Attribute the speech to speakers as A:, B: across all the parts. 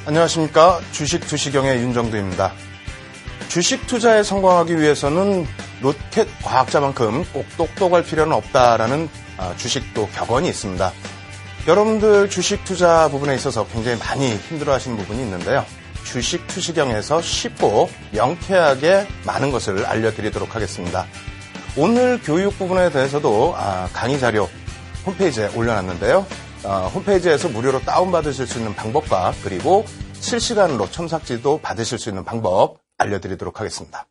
A: 안녕하십니까. 주식 투시경의 윤정두입니다. 주식 투자에 성공하기 위해서는 로켓 과학자만큼 꼭 똑똑할 필요는 없다라는 주식도 격언이 있습니다. 여러분들 주식 투자 부분에 있어서 굉장히 많이 힘들어하시는 부분이 있는데요. 주식 투시경에서 쉽고 명쾌하게 많은 것을 알려드리도록 하겠습니다. 오늘 교육 부분에 대해서도 강의 자료 홈페이지에 올려놨는데요. 홈페이지에서 무료로 다운받으실 수 있는 방법과 그리고 실시간으로 첨삭지도 받으실 수 있는 방법 알려드리도록 하겠습니다.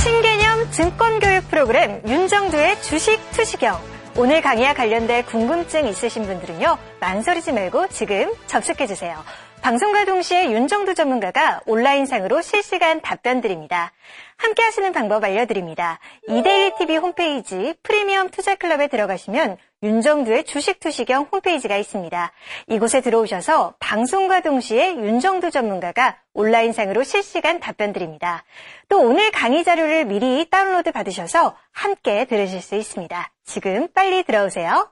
B: 신개념 증권교육 프로그램 윤정두의 주식 투시경. 오늘 강의와 관련된 궁금증 있으신 분들은요, 망설이지 말고 지금 접속해주세요. 방송과 동시에 윤정두 전문가가 온라인상으로 실시간 답변 드립니다. 함께 하시는 방법 알려드립니다. 이데일리TV 홈페이지 프리미엄 투자클럽에 들어가시면 윤정두의 주식 투시경 홈페이지가 있습니다. 이곳에 들어오셔서 방송과 동시에 윤정두 전문가가 온라인상으로 실시간 답변 드립니다. 또 오늘 강의 자료를 미리 다운로드 받으셔서 함께 들으실 수 있습니다. 지금 빨리 들어오세요.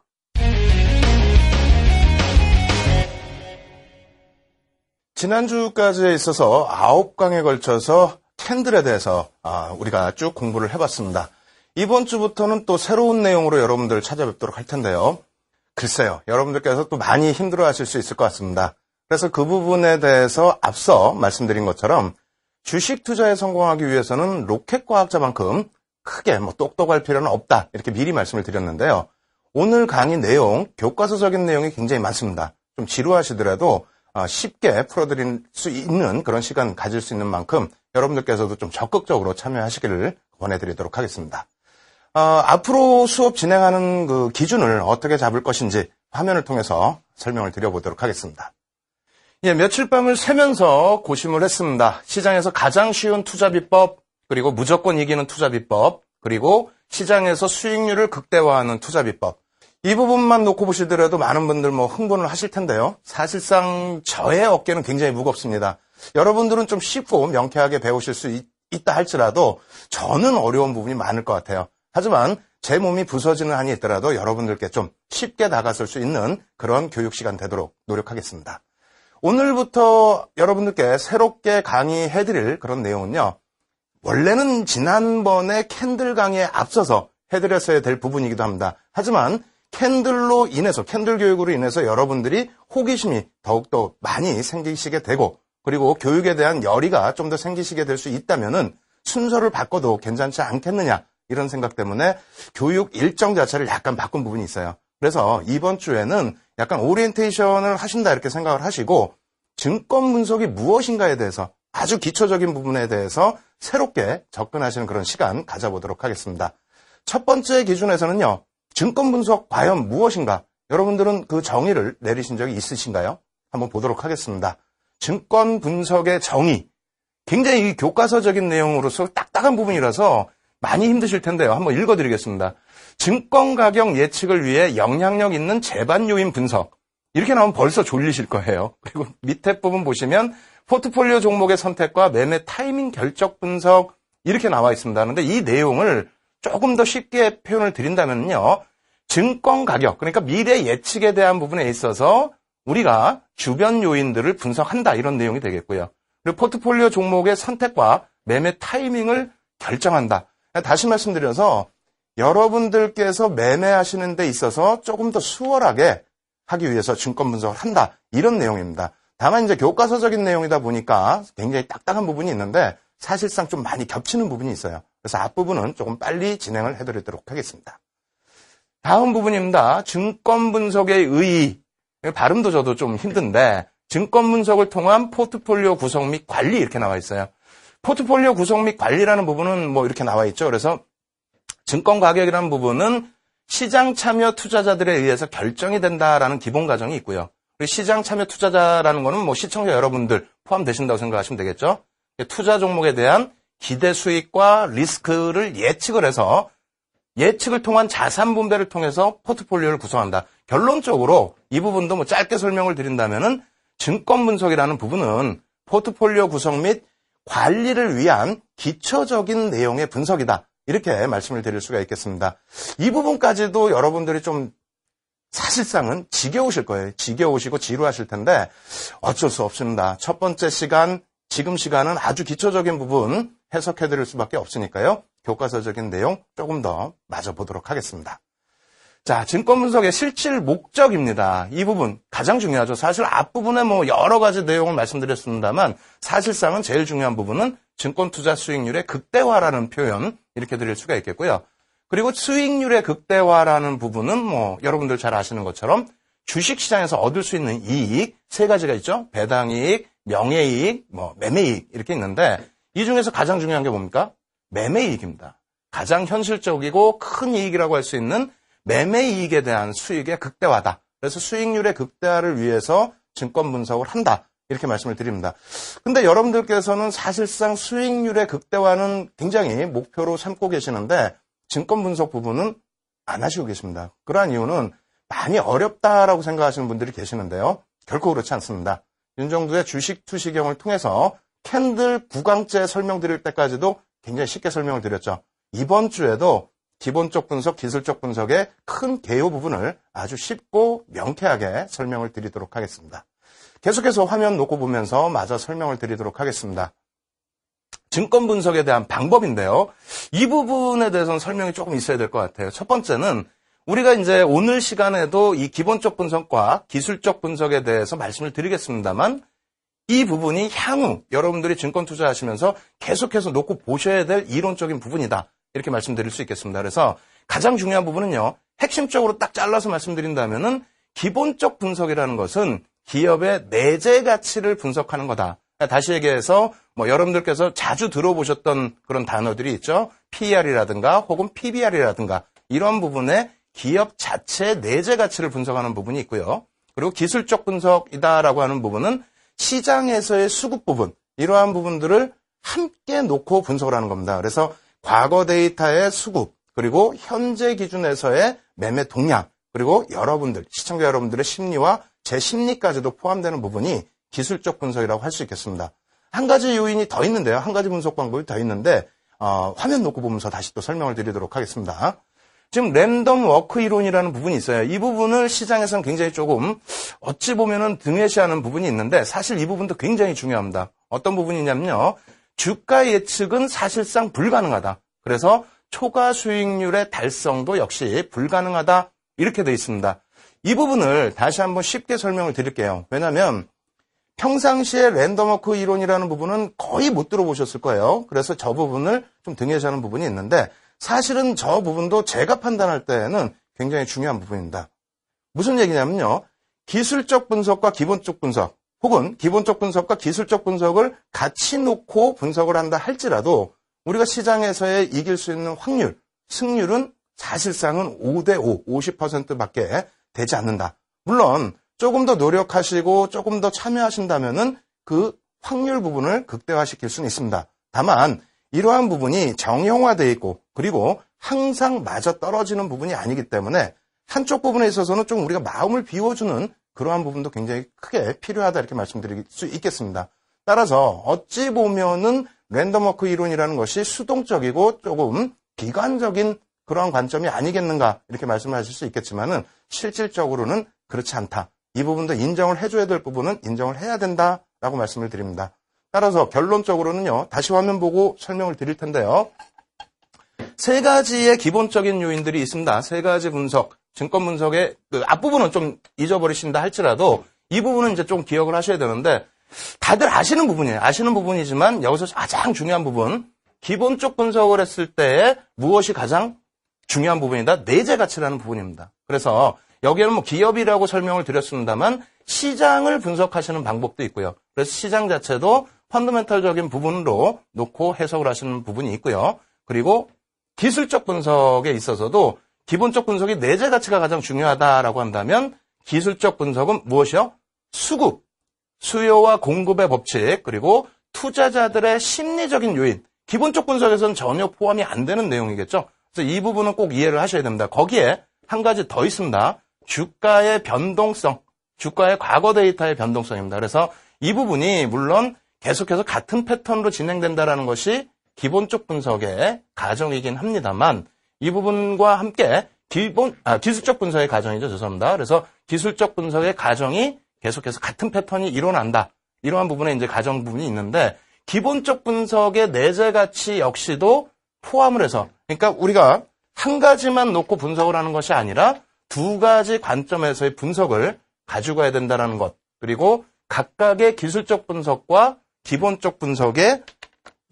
A: 지난주까지에 있어서 9강에 걸쳐서 캔들에 대해서 우리가 쭉 공부를 해봤습니다. 이번 주부터는 또 새로운 내용으로 여러분들 찾아뵙도록 할 텐데요. 글쎄요, 여러분들께서 또 많이 힘들어하실 수 있을 것 같습니다. 그래서 그 부분에 대해서 앞서 말씀드린 것처럼 주식 투자에 성공하기 위해서는 로켓 과학자만큼 크게 똑똑할 필요는 없다, 이렇게 미리 말씀을 드렸는데요. 오늘 강의 내용, 교과서적인 내용이 굉장히 많습니다. 좀 지루하시더라도 쉽게 풀어드릴 수 있는 그런 시간 가질 수 있는 만큼 여러분들께서도 좀 적극적으로 참여하시기를 권해드리도록 하겠습니다. 앞으로 수업 진행하는 그 기준을 어떻게 잡을 것인지 화면을 통해서 설명을 드려보도록 하겠습니다. 며칠 밤을 새면서 고심을 했습니다. 시장에서 가장 쉬운 투자 비법, 그리고 무조건 이기는 투자 비법, 그리고 시장에서 수익률을 극대화하는 투자 비법. 이 부분만 놓고 보시더라도 많은 분들 흥분을 하실 텐데요. 사실상 저의 어깨는 굉장히 무겁습니다. 여러분들은 좀 쉽고 명쾌하게 배우실 수 있다 할지라도 저는 어려운 부분이 많을 것 같아요. 하지만 제 몸이 부서지는 한이 있더라도 여러분들께 좀 쉽게 다가설 수 있는 그런 교육 시간 되도록 노력하겠습니다. 오늘부터 여러분들께 새롭게 강의해드릴 그런 내용은요, 원래는 지난번에 캔들 강의에 앞서서 해드렸어야 될 부분이기도 합니다. 하지만 캔들로 인해서, 캔들 교육으로 인해서 여러분들이 호기심이 더욱더 많이 생기시게 되고, 그리고 교육에 대한 열의가 좀 더 생기시게 될 수 있다면은 순서를 바꿔도 괜찮지 않겠느냐, 이런 생각 때문에 교육 일정 자체를 약간 바꾼 부분이 있어요. 그래서 이번 주에는 약간 오리엔테이션을 하신다, 이렇게 생각을 하시고 증권 분석이 무엇인가에 대해서, 아주 기초적인 부분에 대해서 새롭게 접근하시는 그런 시간 가져보도록 하겠습니다. 첫 번째 기준에서는요, 증권 분석 과연 무엇인가? 여러분들은 그 정의를 내리신 적이 있으신가요? 한번 보도록 하겠습니다. 증권 분석의 정의. 굉장히 이 교과서적인 내용으로서 딱딱한 부분이라서 많이 힘드실 텐데요. 한번 읽어드리겠습니다. 증권 가격 예측을 위해 영향력 있는 제반 요인 분석. 이렇게 나오면 벌써 졸리실 거예요. 그리고 밑에 부분 보시면 포트폴리오 종목의 선택과 매매 타이밍 결정 분석, 이렇게 나와 있습니다. 그런데 이 내용을 조금 더 쉽게 표현을 드린다면요, 증권 가격, 그러니까 미래 예측에 대한 부분에 있어서 우리가 주변 요인들을 분석한다, 이런 내용이 되겠고요. 그리고 포트폴리오 종목의 선택과 매매 타이밍을 결정한다. 다시 말씀드려서 여러분들께서 매매하시는 데 있어서 조금 더 수월하게 하기 위해서 증권 분석을 한다, 이런 내용입니다. 다만 이제 교과서적인 내용이다 보니까 굉장히 딱딱한 부분이 있는데 사실상 좀 많이 겹치는 부분이 있어요. 그래서 앞부분은 조금 빨리 진행을 해드리도록 하겠습니다. 다음 부분입니다. 증권 분석의 의의. 발음도 저도 좀 힘든데, 증권 분석을 통한 포트폴리오 구성 및 관리, 이렇게 나와 있어요. 포트폴리오 구성 및 관리라는 부분은 이렇게 나와 있죠. 그래서 증권 가격이라는 부분은 시장 참여 투자자들에 의해서 결정이 된다라는 기본 가정이 있고요. 그리고 시장 참여 투자자라는 거는 시청자 여러분들 포함되신다고 생각하시면 되겠죠. 투자 종목에 대한 기대 수익과 리스크를 예측을 해서 예측을 통한 자산 분배를 통해서 포트폴리오를 구성한다. 결론적으로 이 부분도 짧게 설명을 드린다면은 증권 분석이라는 부분은 포트폴리오 구성 및 관리를 위한 기초적인 내용의 분석이다. 이렇게 말씀을 드릴 수가 있겠습니다. 이 부분까지도 여러분들이 좀 사실상은 지겨우실 거예요. 지겨우시고 지루하실 텐데 어쩔 수 없습니다. 첫 번째 시간, 지금 시간은 아주 기초적인 부분 해석해 드릴 수밖에 없으니까요. 교과서적인 내용 조금 더 마저 보도록 하겠습니다. 자, 증권 분석의 실질 목적입니다. 이 부분 가장 중요하죠. 사실 앞부분에 뭐 여러 가지 내용을 말씀드렸습니다만 사실상은 제일 중요한 부분은 증권 투자 수익률의 극대화라는 표현 이렇게 드릴 수가 있겠고요. 그리고 수익률의 극대화라는 부분은 뭐 여러분들 잘 아시는 것처럼 주식시장에서 얻을 수 있는 이익 세 가지가 있죠. 배당이익, 명예이익, 뭐 매매이익 이렇게 있는데 이 중에서 가장 중요한 게 뭡니까? 매매이익입니다. 가장 현실적이고 큰 이익이라고 할 수 있는 매매이익에 대한 수익의 극대화다. 그래서 수익률의 극대화를 위해서 증권 분석을 한다. 이렇게 말씀을 드립니다. 근데 여러분들께서는 사실상 수익률의 극대화는 굉장히 목표로 삼고 계시는데 증권 분석 부분은 안 하시고 계십니다. 그러한 이유는 많이 어렵다라고 생각하시는 분들이 계시는데요. 결코 그렇지 않습니다. 윤정두의 주식 투시경을 통해서 캔들 9강째 설명드릴 때까지도 굉장히 쉽게 설명을 드렸죠. 이번 주에도 기본적 분석, 기술적 분석의 큰 개요 부분을 아주 쉽고 명쾌하게 설명을 드리도록 하겠습니다. 계속해서 화면 놓고 보면서 마저 설명을 드리도록 하겠습니다. 증권 분석에 대한 방법인데요. 이 부분에 대해서는 설명이 조금 있어야 될 것 같아요. 첫 번째는 우리가 이제 오늘 시간에도 이 기본적 분석과 기술적 분석에 대해서 말씀을 드리겠습니다만 이 부분이 향후 여러분들이 증권 투자하시면서 계속해서 놓고 보셔야 될 이론적인 부분이다. 이렇게 말씀드릴 수 있겠습니다. 그래서 가장 중요한 부분은요. 핵심적으로 딱 잘라서 말씀드린다면은 기본적 분석이라는 것은 기업의 내재 가치를 분석하는 거다. 다시 얘기해서 뭐 여러분들께서 자주 들어보셨던 그런 단어들이 있죠. PER이라든가 혹은 PBR이라든가 이런 부분에 기업 자체의 내재 가치를 분석하는 부분이 있고요. 그리고 기술적 분석이다라고 하는 부분은 시장에서의 수급 부분, 이러한 부분들을 함께 놓고 분석을 하는 겁니다. 그래서 과거 데이터의 수급, 그리고 현재 기준에서의 매매 동향, 그리고 여러분들, 시청자 여러분들의 심리와 제 심리까지도 포함되는 부분이 기술적 분석이라고 할 수 있겠습니다. 한 가지 요인이 더 있는데요. 한 가지 분석 방법이 더 있는데 화면 놓고 보면서 다시 또 설명을 드리도록 하겠습니다. 지금 랜덤 워크 이론이라는 부분이 있어요. 이 부분을 시장에서는 굉장히 조금 어찌 보면은 등해시하는 부분이 있는데 사실 이 부분도 굉장히 중요합니다. 어떤 부분이냐면요. 주가 예측은 사실상 불가능하다. 그래서 초과 수익률의 달성도 역시 불가능하다. 이렇게 되어 있습니다. 이 부분을 다시 한번 쉽게 설명을 드릴게요. 왜냐하면 평상시에 랜덤워크 이론이라는 부분은 거의 못 들어보셨을 거예요. 그래서 저 부분을 좀 등해시하는 부분이 있는데 사실은 저 부분도 제가 판단할 때에는 굉장히 중요한 부분입니다. 무슨 얘기냐면요. 기술적 분석과 기본적 분석 혹은 기본적 분석과 기술적 분석을 같이 놓고 분석을 한다 할지라도 우리가 시장에서의 이길 수 있는 확률, 승률은 사실상은 5대5, 50%밖에 되지 않는다. 물론 조금 더 노력하시고 조금 더 참여하신다면은 그 확률 부분을 극대화시킬 수는 있습니다. 다만 이러한 부분이 정형화되어 있고 그리고 항상 맞아 떨어지는 부분이 아니기 때문에 한쪽 부분에 있어서는 좀 우리가 마음을 비워주는 그러한 부분도 굉장히 크게 필요하다 이렇게 말씀드릴 수 있겠습니다. 따라서 어찌 보면은 랜덤워크 이론이라는 것이 수동적이고 조금 비관적인 그러한 관점이 아니겠는가 이렇게 말씀을 하실 수 있겠지만은 실질적으로는 그렇지 않다. 이 부분도 인정을 해줘야 될 부분은 인정을 해야 된다라고 말씀을 드립니다. 따라서 결론적으로는요. 다시 화면 보고 설명을 드릴 텐데요. 세 가지의 기본적인 요인들이 있습니다. 세 가지 분석, 증권 분석의 그 앞부분은 좀 잊어버리신다 할지라도 이 부분은 이제 좀 기억을 하셔야 되는데 다들 아시는 부분이에요. 아시는 부분이지만 여기서 가장 중요한 부분, 기본적 분석을 했을 때 무엇이 가장 중요한 부분이다? 내재 가치라는 부분입니다. 그래서 여기에는 뭐 기업이라고 설명을 드렸습니다만 시장을 분석하시는 방법도 있고요. 그래서 시장 자체도 펀더멘털적인 부분으로 놓고 해석을 하시는 부분이 있고요. 그리고 기술적 분석에 있어서도 기본적 분석이 내재 가치가 가장 중요하다라고 한다면 기술적 분석은 무엇이요? 수급, 수요와 공급의 법칙, 그리고 투자자들의 심리적인 요인. 기본적 분석에서는 전혀 포함이 안 되는 내용이겠죠. 그래서 이 부분은 꼭 이해를 하셔야 됩니다. 거기에 한 가지 더 있습니다. 주가의 변동성, 주가의 과거 데이터의 변동성입니다. 그래서 이 부분이 물론 계속해서 같은 패턴으로 진행된다는 것이 기본적 분석의 가정이긴 합니다만 이 부분과 함께 기술적 분석의 과정이죠. 죄송합니다. 그래서 기술적 분석의 과정이 계속해서 같은 패턴이 일어난다. 이러한 부분에 이제 과정 부분이 있는데, 기본적 분석의 내재 가치 역시도 포함을 해서, 그러니까 우리가 한 가지만 놓고 분석을 하는 것이 아니라 두 가지 관점에서의 분석을 가지고 가야 된다는 것, 그리고 각각의 기술적 분석과 기본적 분석의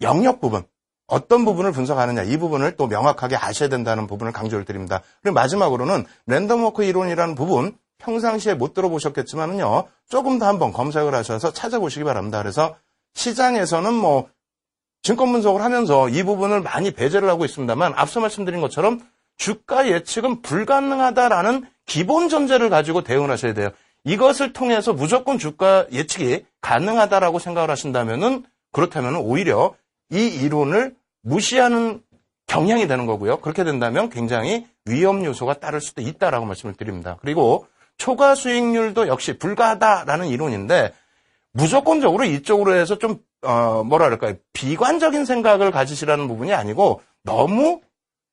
A: 영역 부분, 어떤 부분을 분석하느냐, 이 부분을 또 명확하게 아셔야 된다는 부분을 강조를 드립니다. 그리고 마지막으로는 랜덤워크 이론이라는 부분, 평상시에 못 들어보셨겠지만은요, 조금 더 한번 검색을 하셔서 찾아보시기 바랍니다. 그래서 시장에서는 뭐 증권 분석을 하면서 이 부분을 많이 배제를 하고 있습니다만, 앞서 말씀드린 것처럼 주가 예측은 불가능하다라는 기본 전제를 가지고 대응을 하셔야 돼요. 이것을 통해서 무조건 주가 예측이 가능하다라고 생각을 하신다면은, 그렇다면 오히려 이 이론을 무시하는 경향이 되는 거고요. 그렇게 된다면 굉장히 위험 요소가 따를 수도 있다라고 말씀을 드립니다. 그리고 초과 수익률도 역시 불가하다라는 이론인데, 무조건적으로 이쪽으로 해서 좀 뭐랄까요, 비관적인 생각을 가지시라는 부분이 아니고, 너무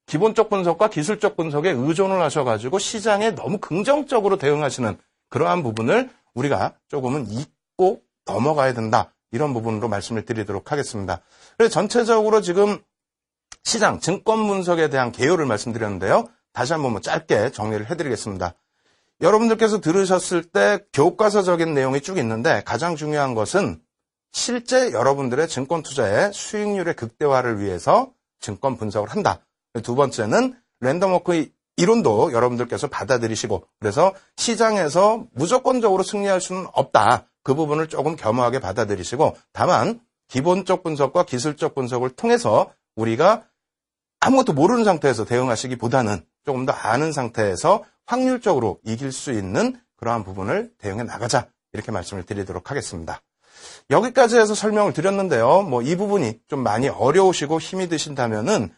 A: 기본적 분석과 기술적 분석에 의존을 하셔가지고 시장에 너무 긍정적으로 대응하시는 그러한 부분을 우리가 조금은 잊고 넘어가야 된다. 이런 부분으로 말씀을 드리도록 하겠습니다. 그래서 전체적으로 지금 시장, 증권 분석에 대한 개요를 말씀드렸는데요. 다시 한번 짧게 정리를 해드리겠습니다. 여러분들께서 들으셨을 때 교과서적인 내용이 쭉 있는데, 가장 중요한 것은 실제 여러분들의 증권 투자의 수익률의 극대화를 위해서 증권 분석을 한다. 두 번째는 랜덤워크 이론도 여러분들께서 받아들이시고, 그래서 시장에서 무조건적으로 승리할 수는 없다. 그 부분을 조금 겸허하게 받아들이시고, 다만 기본적 분석과 기술적 분석을 통해서 우리가 아무것도 모르는 상태에서 대응하시기보다는 조금 더 아는 상태에서 확률적으로 이길 수 있는 그러한 부분을 대응해 나가자. 이렇게 말씀을 드리도록 하겠습니다. 여기까지 해서 설명을 드렸는데요. 뭐 이 부분이 좀 많이 어려우시고 힘이 드신다면은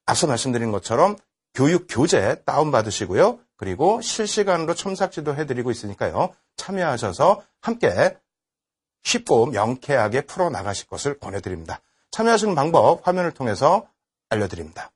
A: 앞서 말씀드린 것처럼 교육 교재 다운받으시고요. 그리고 실시간으로 첨삭지도 해드리고 있으니까요. 참여하셔서 함께 쉽고 명쾌하게 풀어나가실 것을 권해드립니다. 참여하시는 방법 화면을 통해서 알려드립니다.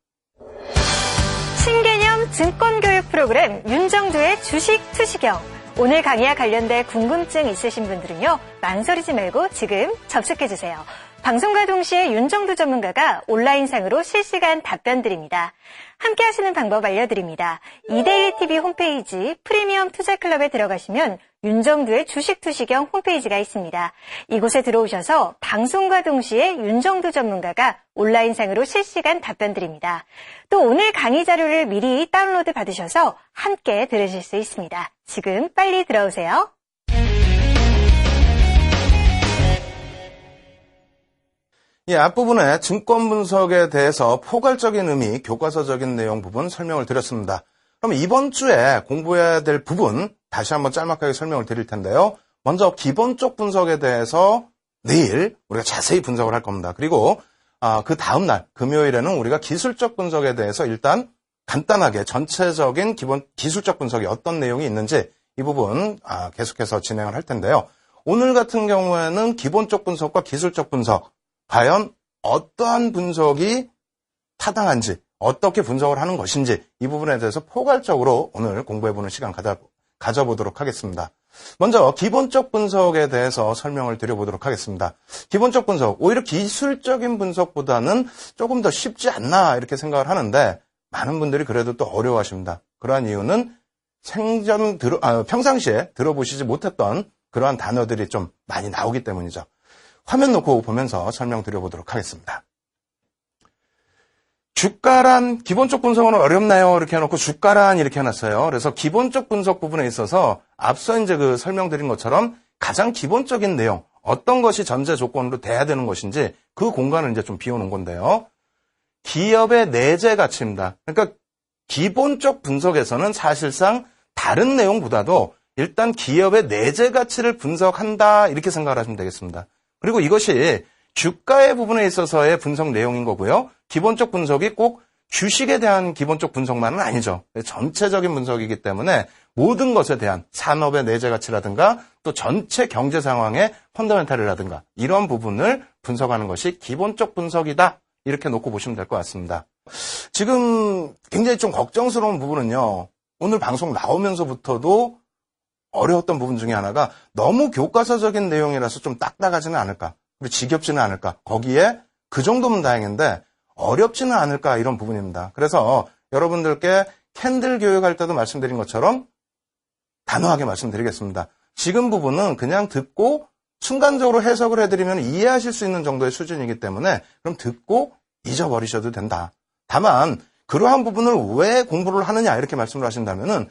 B: 신개념 증권교육 프로그램 윤정두의 주식 투시경. 오늘 강의와 관련된 궁금증 있으신 분들은요, 망설이지 말고 지금 접속해주세요. 방송과 동시에 윤정두 전문가가 온라인상으로 실시간 답변 드립니다. 함께 하시는 방법 알려드립니다. 이데일리 TV 홈페이지 프리미엄 투자클럽에 들어가시면 윤정두의 주식 투시경 홈페이지가 있습니다. 이곳에 들어오셔서 방송과 동시에 윤정두 전문가가 온라인상으로 실시간 답변 드립니다. 또 오늘 강의 자료를 미리 다운로드 받으셔서 함께 들으실 수 있습니다. 지금 빨리 들어오세요.
A: 예, 앞부분에 증권 분석에 대해서 포괄적인 의미, 교과서적인 내용 부분 설명을 드렸습니다. 그럼 이번 주에 공부해야 될 부분 다시 한번 짤막하게 설명을 드릴 텐데요. 먼저 기본적 분석에 대해서 내일 우리가 자세히 분석을 할 겁니다. 그리고 그 다음날 금요일에는 우리가 기술적 분석에 대해서 일단 간단하게 전체적인 기술적 분석이 어떤 내용이 있는지 이 부분 계속해서 진행을 할 텐데요. 오늘 같은 경우에는 기본적 분석과 기술적 분석, 과연 어떠한 분석이 타당한지, 어떻게 분석을 하는 것인지 이 부분에 대해서 포괄적으로 오늘 공부해보는 시간 가져보도록 하겠습니다. 먼저 기본적 분석에 대해서 설명을 드려보도록 하겠습니다. 기본적 분석, 오히려 기술적인 분석보다는 조금 더 쉽지 않나 이렇게 생각을 하는데, 많은 분들이 그래도 또 어려워하십니다. 그러한 이유는 평상시에 들어보시지 못했던 그러한 단어들이 좀 많이 나오기 때문이죠. 화면 놓고 보면서 설명드려보도록 하겠습니다. 주가란 기본적 분석은 어렵나요? 이렇게 해놓고 주가란 이렇게 해놨어요. 그래서 기본적 분석 부분에 있어서 앞서 이제 설명드린 것처럼 가장 기본적인 내용, 어떤 것이 전제 조건으로 돼야 되는 것인지 그 공간을 이제 좀 비워놓은 건데요. 기업의 내재 가치입니다. 그러니까 기본적 분석에서는 사실상 다른 내용보다도 일단 기업의 내재 가치를 분석한다 이렇게 생각을 하시면 되겠습니다. 그리고 이것이 주가의 부분에 있어서의 분석 내용인 거고요. 기본적 분석이 꼭 주식에 대한 기본적 분석만은 아니죠. 전체적인 분석이기 때문에 모든 것에 대한 산업의 내재 가치라든가 또 전체 경제 상황의 펀더멘탈이라든가 이런 부분을 분석하는 것이 기본적 분석이다. 이렇게 놓고 보시면 될 것 같습니다. 지금 굉장히 좀 걱정스러운 부분은요. 오늘 방송 나오면서부터도 어려웠던 부분 중에 하나가 너무 교과서적인 내용이라서 좀 딱딱하지는 않을까. 그리고 지겹지는 않을까. 거기에 그 정도면 다행인데 어렵지는 않을까 이런 부분입니다. 그래서 여러분들께 캔들 교육할 때도 말씀드린 것처럼 단호하게 말씀드리겠습니다. 지금 부분은 그냥 듣고 순간적으로 해석을 해드리면 이해하실 수 있는 정도의 수준이기 때문에 그럼 듣고 잊어버리셔도 된다. 다만 그러한 부분을 왜 공부를 하느냐 이렇게 말씀을 하신다면은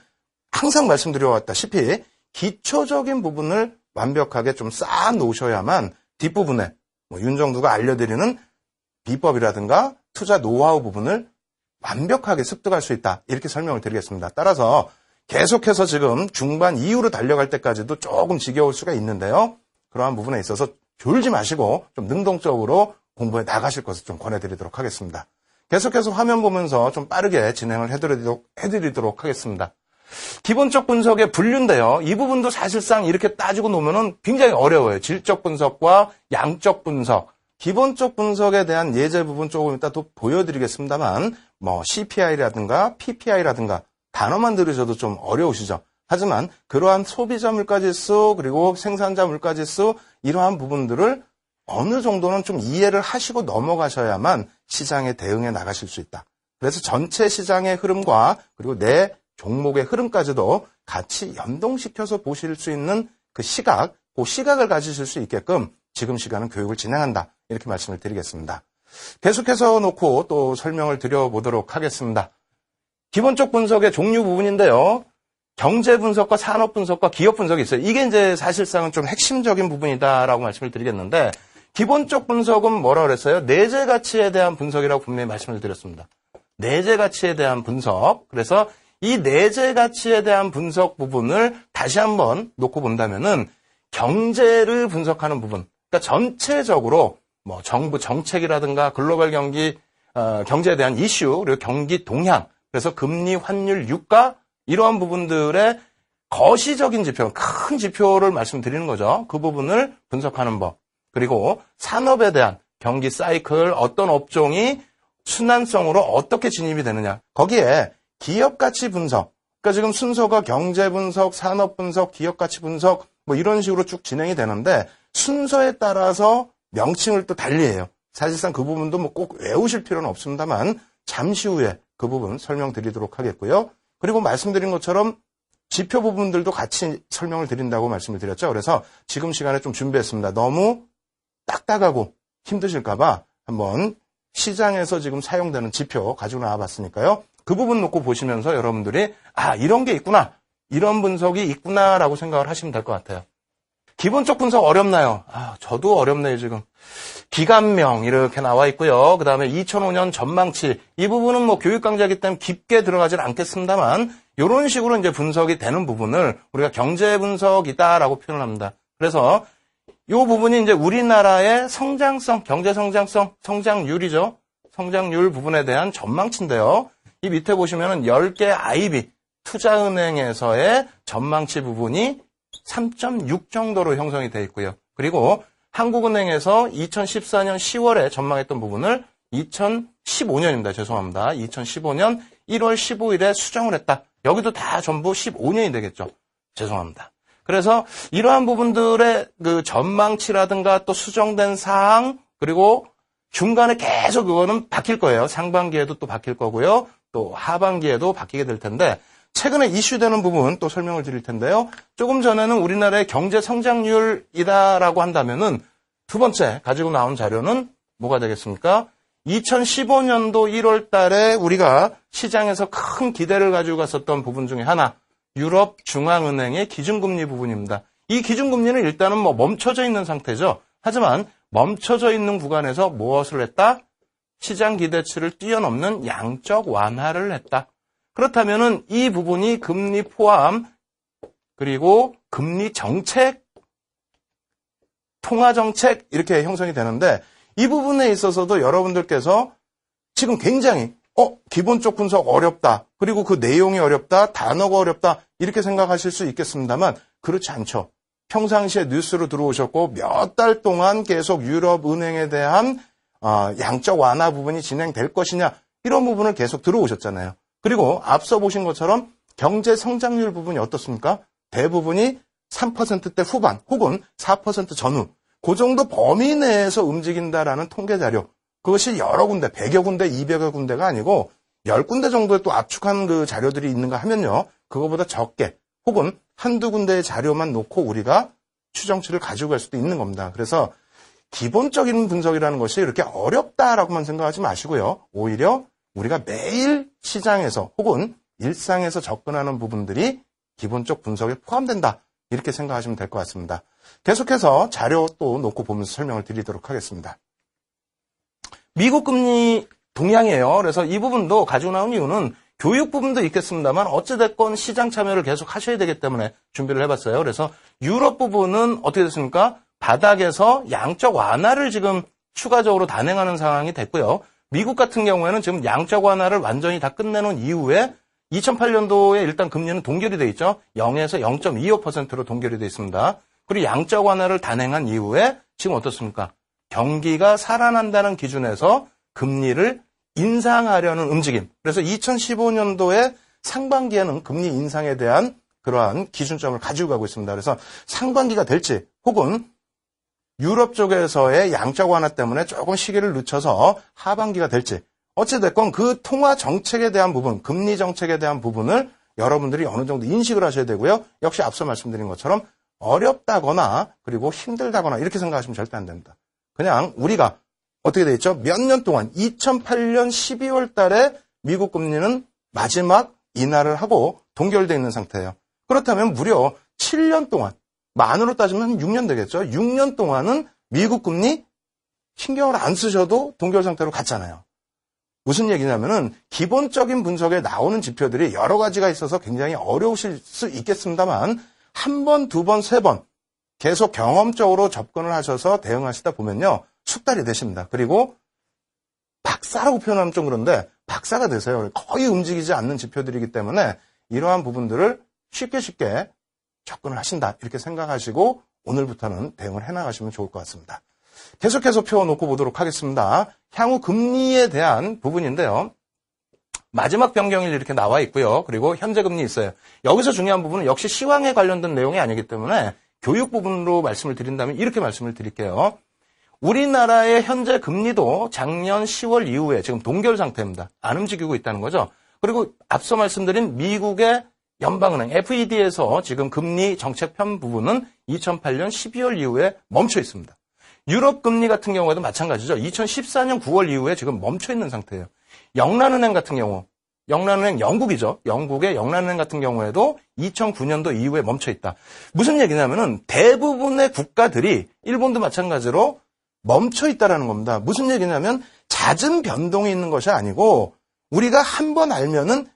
A: 항상 말씀드려왔다시피 기초적인 부분을 완벽하게 좀 쌓아 놓으셔야만 뒷부분에 윤정두가 알려드리는 비법이라든가 투자 노하우 부분을 완벽하게 습득할 수 있다. 이렇게 설명을 드리겠습니다. 따라서 계속해서 지금 중반 이후로 달려갈 때까지도 조금 지겨울 수가 있는데요. 그러한 부분에 있어서 졸지 마시고 좀 능동적으로 공부해 나가실 것을 좀 권해드리도록 하겠습니다. 계속해서 화면 보면서 좀 빠르게 진행을 해드리도록 하겠습니다. 기본적 분석의 분류인데요. 이 부분도 사실상 이렇게 따지고 놓으면 굉장히 어려워요. 질적 분석과 양적 분석. 기본적 분석에 대한 예제 부분 조금 이따 또 보여드리겠습니다만 CPI라든가 PPI라든가 단어만 들으셔도 좀 어려우시죠. 하지만 그러한 소비자 물가지수 그리고 생산자 물가지수 이러한 부분들을 어느 정도는 좀 이해를 하시고 넘어가셔야만 시장에 대응해 나가실 수 있다. 그래서 전체 시장의 흐름과 그리고 내 종목의 흐름까지도 같이 연동시켜서 보실 수 있는 그 시각을 가지실 수 있게끔 지금 시간은 교육을 진행한다. 이렇게 말씀을 드리겠습니다. 계속해서 놓고 또 설명을 드려보도록 하겠습니다. 기본적 분석의 종류 부분인데요. 경제 분석과 산업 분석과 기업 분석이 있어요. 이게 이제 사실상은 좀 핵심적인 부분이다라고 말씀을 드리겠는데 기본적 분석은 뭐라고 그랬어요? 내재 가치에 대한 분석이라고 분명히 말씀을 드렸습니다. 내재 가치에 대한 분석. 그래서 이 내재 가치에 대한 분석 부분을 다시 한번 놓고 본다면은 경제를 분석하는 부분. 그러니까 전체적으로 정부 정책이라든가 글로벌 경제에 대한 이슈, 그리고 경기 동향, 그래서 금리, 환율, 유가 이러한 부분들의 거시적인 지표, 큰 지표를 말씀드리는 거죠. 그 부분을 분석하는 법. 그리고 산업에 대한 경기 사이클, 어떤 업종이 순환성으로 어떻게 진입이 되느냐. 거기에 기업 가치 분석. 그러니까 지금 순서가 경제 분석, 산업 분석, 기업 가치 분석 이런 식으로 쭉 진행이 되는데 순서에 따라서 명칭을 또 달리해요. 사실상 그 부분도 꼭 외우실 필요는 없습니다만 잠시 후에 그 부분 설명드리도록 하겠고요. 그리고 말씀드린 것처럼 지표 부분들도 같이 설명을 드린다고 말씀을 드렸죠. 그래서 지금 시간에 좀 준비했습니다. 너무 딱딱하고 힘드실까봐 한번 시장에서 지금 사용되는 지표 가지고 나와봤으니까요. 그 부분 놓고 보시면서 여러분들이 이런 게 있구나. 이런 분석이 있구나라고 생각을 하시면 될 것 같아요. 기본적 분석 어렵나요? 저도 어렵네요, 지금. 기간명 이렇게 나와 있고요. 그 다음에 2005년 전망치. 이 부분은 교육 강좌이기 때문에 깊게 들어가진 않겠습니다만 이런 식으로 이제 분석이 되는 부분을 우리가 경제 분석이다라고 표현을 합니다. 그래서 이 부분이 이제 우리나라의 성장성, 경제 성장성, 성장률이죠. 성장률 부분에 대한 전망치인데요. 이 밑에 보시면은 10개 IB 투자은행에서의 전망치 부분이 3.6 정도로 형성이 되어 있고요. 그리고 한국은행에서 2014년 10월에 전망했던 부분을 2015년입니다. 죄송합니다. 2015년 1월 15일에 수정을 했다. 여기도 다 전부 15년이 되겠죠. 죄송합니다. 그래서 이러한 부분들의 그 전망치라든가 또 수정된 사항 그리고 중간에 계속 그거는 바뀔 거예요. 상반기에도 또 바뀔 거고요. 또 하반기에도 바뀌게 될 텐데 최근에 이슈되는 부분 또 설명을 드릴 텐데요. 조금 전에는 우리나라의 경제 성장률이다라고 한다면은 두 번째 가지고 나온 자료는 뭐가 되겠습니까? 2015년도 1월 달에 우리가 시장에서 큰 기대를 가지고 갔었던 부분 중에 하나, 유럽 중앙은행의 기준금리 부분입니다. 이 기준금리는 일단은 멈춰져 있는 상태죠. 하지만 멈춰져 있는 구간에서 무엇을 했다? 시장 기대치를 뛰어넘는 양적 완화를 했다. 그렇다면은 이 부분이 금리 포함 그리고 금리 정책, 통화 정책 이렇게 형성이 되는데 이 부분에 있어서도 여러분들께서 지금 굉장히 기본적 분석 어렵다. 그리고 그 내용이 어렵다. 단어가 어렵다. 이렇게 생각하실 수 있겠습니다만 그렇지 않죠. 평상시에 뉴스로 들어오셨고 몇 달 동안 계속 유럽 은행에 대한 양적 완화 부분이 진행될 것이냐 이런 부분을 계속 들어오셨잖아요. 그리고 앞서 보신 것처럼 경제 성장률 부분이 어떻습니까? 대부분이 3%대 후반 혹은 4% 전후 그 정도 범위 내에서 움직인다라는 통계 자료 그것이 여러 군데 100여 군데 200여 군데가 아니고 10군데 정도의 또 압축한 그 자료들이 있는가 하면요. 그거보다 적게 혹은 한두 군데의 자료만 놓고 우리가 추정치를 가지고 갈 수도 있는 겁니다. 그래서 기본적인 분석이라는 것이 이렇게 어렵다라고만 생각하지 마시고요. 오히려 우리가 매일 시장에서 혹은 일상에서 접근하는 부분들이 기본적 분석에 포함된다. 이렇게 생각하시면 될 것 같습니다. 계속해서 자료 또 놓고 보면서 설명을 드리도록 하겠습니다. 미국 금리 동향이에요. 그래서 이 부분도 가지고 나온 이유는 교육 부분도 있겠습니다만 어찌됐건 시장 참여를 계속 하셔야 되기 때문에 준비를 해봤어요. 그래서 유럽 부분은 어떻게 됐습니까? 바닥에서 양적 완화를 지금 추가적으로 단행하는 상황이 됐고요. 미국 같은 경우에는 지금 양적 완화를 완전히 다 끝내놓은 이후에 2008년도에 일단 금리는 동결이 돼 있죠. 0에서 0.25%로 동결이 돼 있습니다. 그리고 양적 완화를 단행한 이후에 지금 어떻습니까? 경기가 살아난다는 기준에서 금리를 인상하려는 움직임. 그래서 2015년도에 상반기에는 금리 인상에 대한 그러한 기준점을 가지고 가고 있습니다. 그래서 상반기가 될지 혹은 유럽 쪽에서의 양적 완화 때문에 조금 시기를 늦춰서 하반기가 될지 어찌됐건 그 통화 정책에 대한 부분, 금리 정책에 대한 부분을 여러분들이 어느 정도 인식을 하셔야 되고요. 역시 앞서 말씀드린 것처럼 어렵다거나 그리고 힘들다거나 이렇게 생각하시면 절대 안 됩니다. 그냥 우리가 어떻게 돼 있죠? 몇 년 동안 2008년 12월 달에 미국 금리는 마지막 인하를 하고 동결되어 있는 상태예요. 그렇다면 무려 7년 동안, 만으로 따지면 6년 되겠죠? 6년 동안은 미국 금리 신경을 안 쓰셔도 동결 상태로 갔잖아요. 무슨 얘기냐면은 기본적인 분석에 나오는 지표들이 여러 가지가 있어서 굉장히 어려우실 수 있겠습니다만 한 번, 두 번, 세 번 계속 경험적으로 접근을 하셔서 대응하시다 보면요. 숙달이 되십니다. 그리고 박사라고 표현하면 좀 그런데 박사가 되세요. 거의 움직이지 않는 지표들이기 때문에 이러한 부분들을 쉽게 접근을 하신다. 이렇게 생각하시고 오늘부터는 대응을 해나가시면 좋을 것 같습니다. 계속해서 펴놓고 보도록 하겠습니다. 향후 금리에 대한 부분인데요. 마지막 변경일 이렇게 나와 있고요. 그리고 현재 금리 있어요. 여기서 중요한 부분은 역시 시황에 관련된 내용이 아니기 때문에 교육 부분으로 말씀을 드린다면 이렇게 말씀을 드릴게요. 우리나라의 현재 금리도 작년 10월 이후에 지금 동결 상태입니다. 안 움직이고 있다는 거죠. 그리고 앞서 말씀드린 미국의 연방은행 FED에서 지금 금리 정책 편 부분은 2008년 12월 이후에 멈춰 있습니다. 유럽 금리 같은 경우에도 마찬가지죠. 2014년 9월 이후에 지금 멈춰 있는 상태예요. 영란은행 같은 경우, 영란은행 영국이죠. 영국의 영란은행 같은 경우에도 2009년도 이후에 멈춰 있다. 무슨 얘기냐면은 대부분의 국가들이 일본도 마찬가지로 멈춰 있다라는 겁니다. 무슨 얘기냐면 잦은 변동이 있는 것이 아니고 우리가 한 번 알면은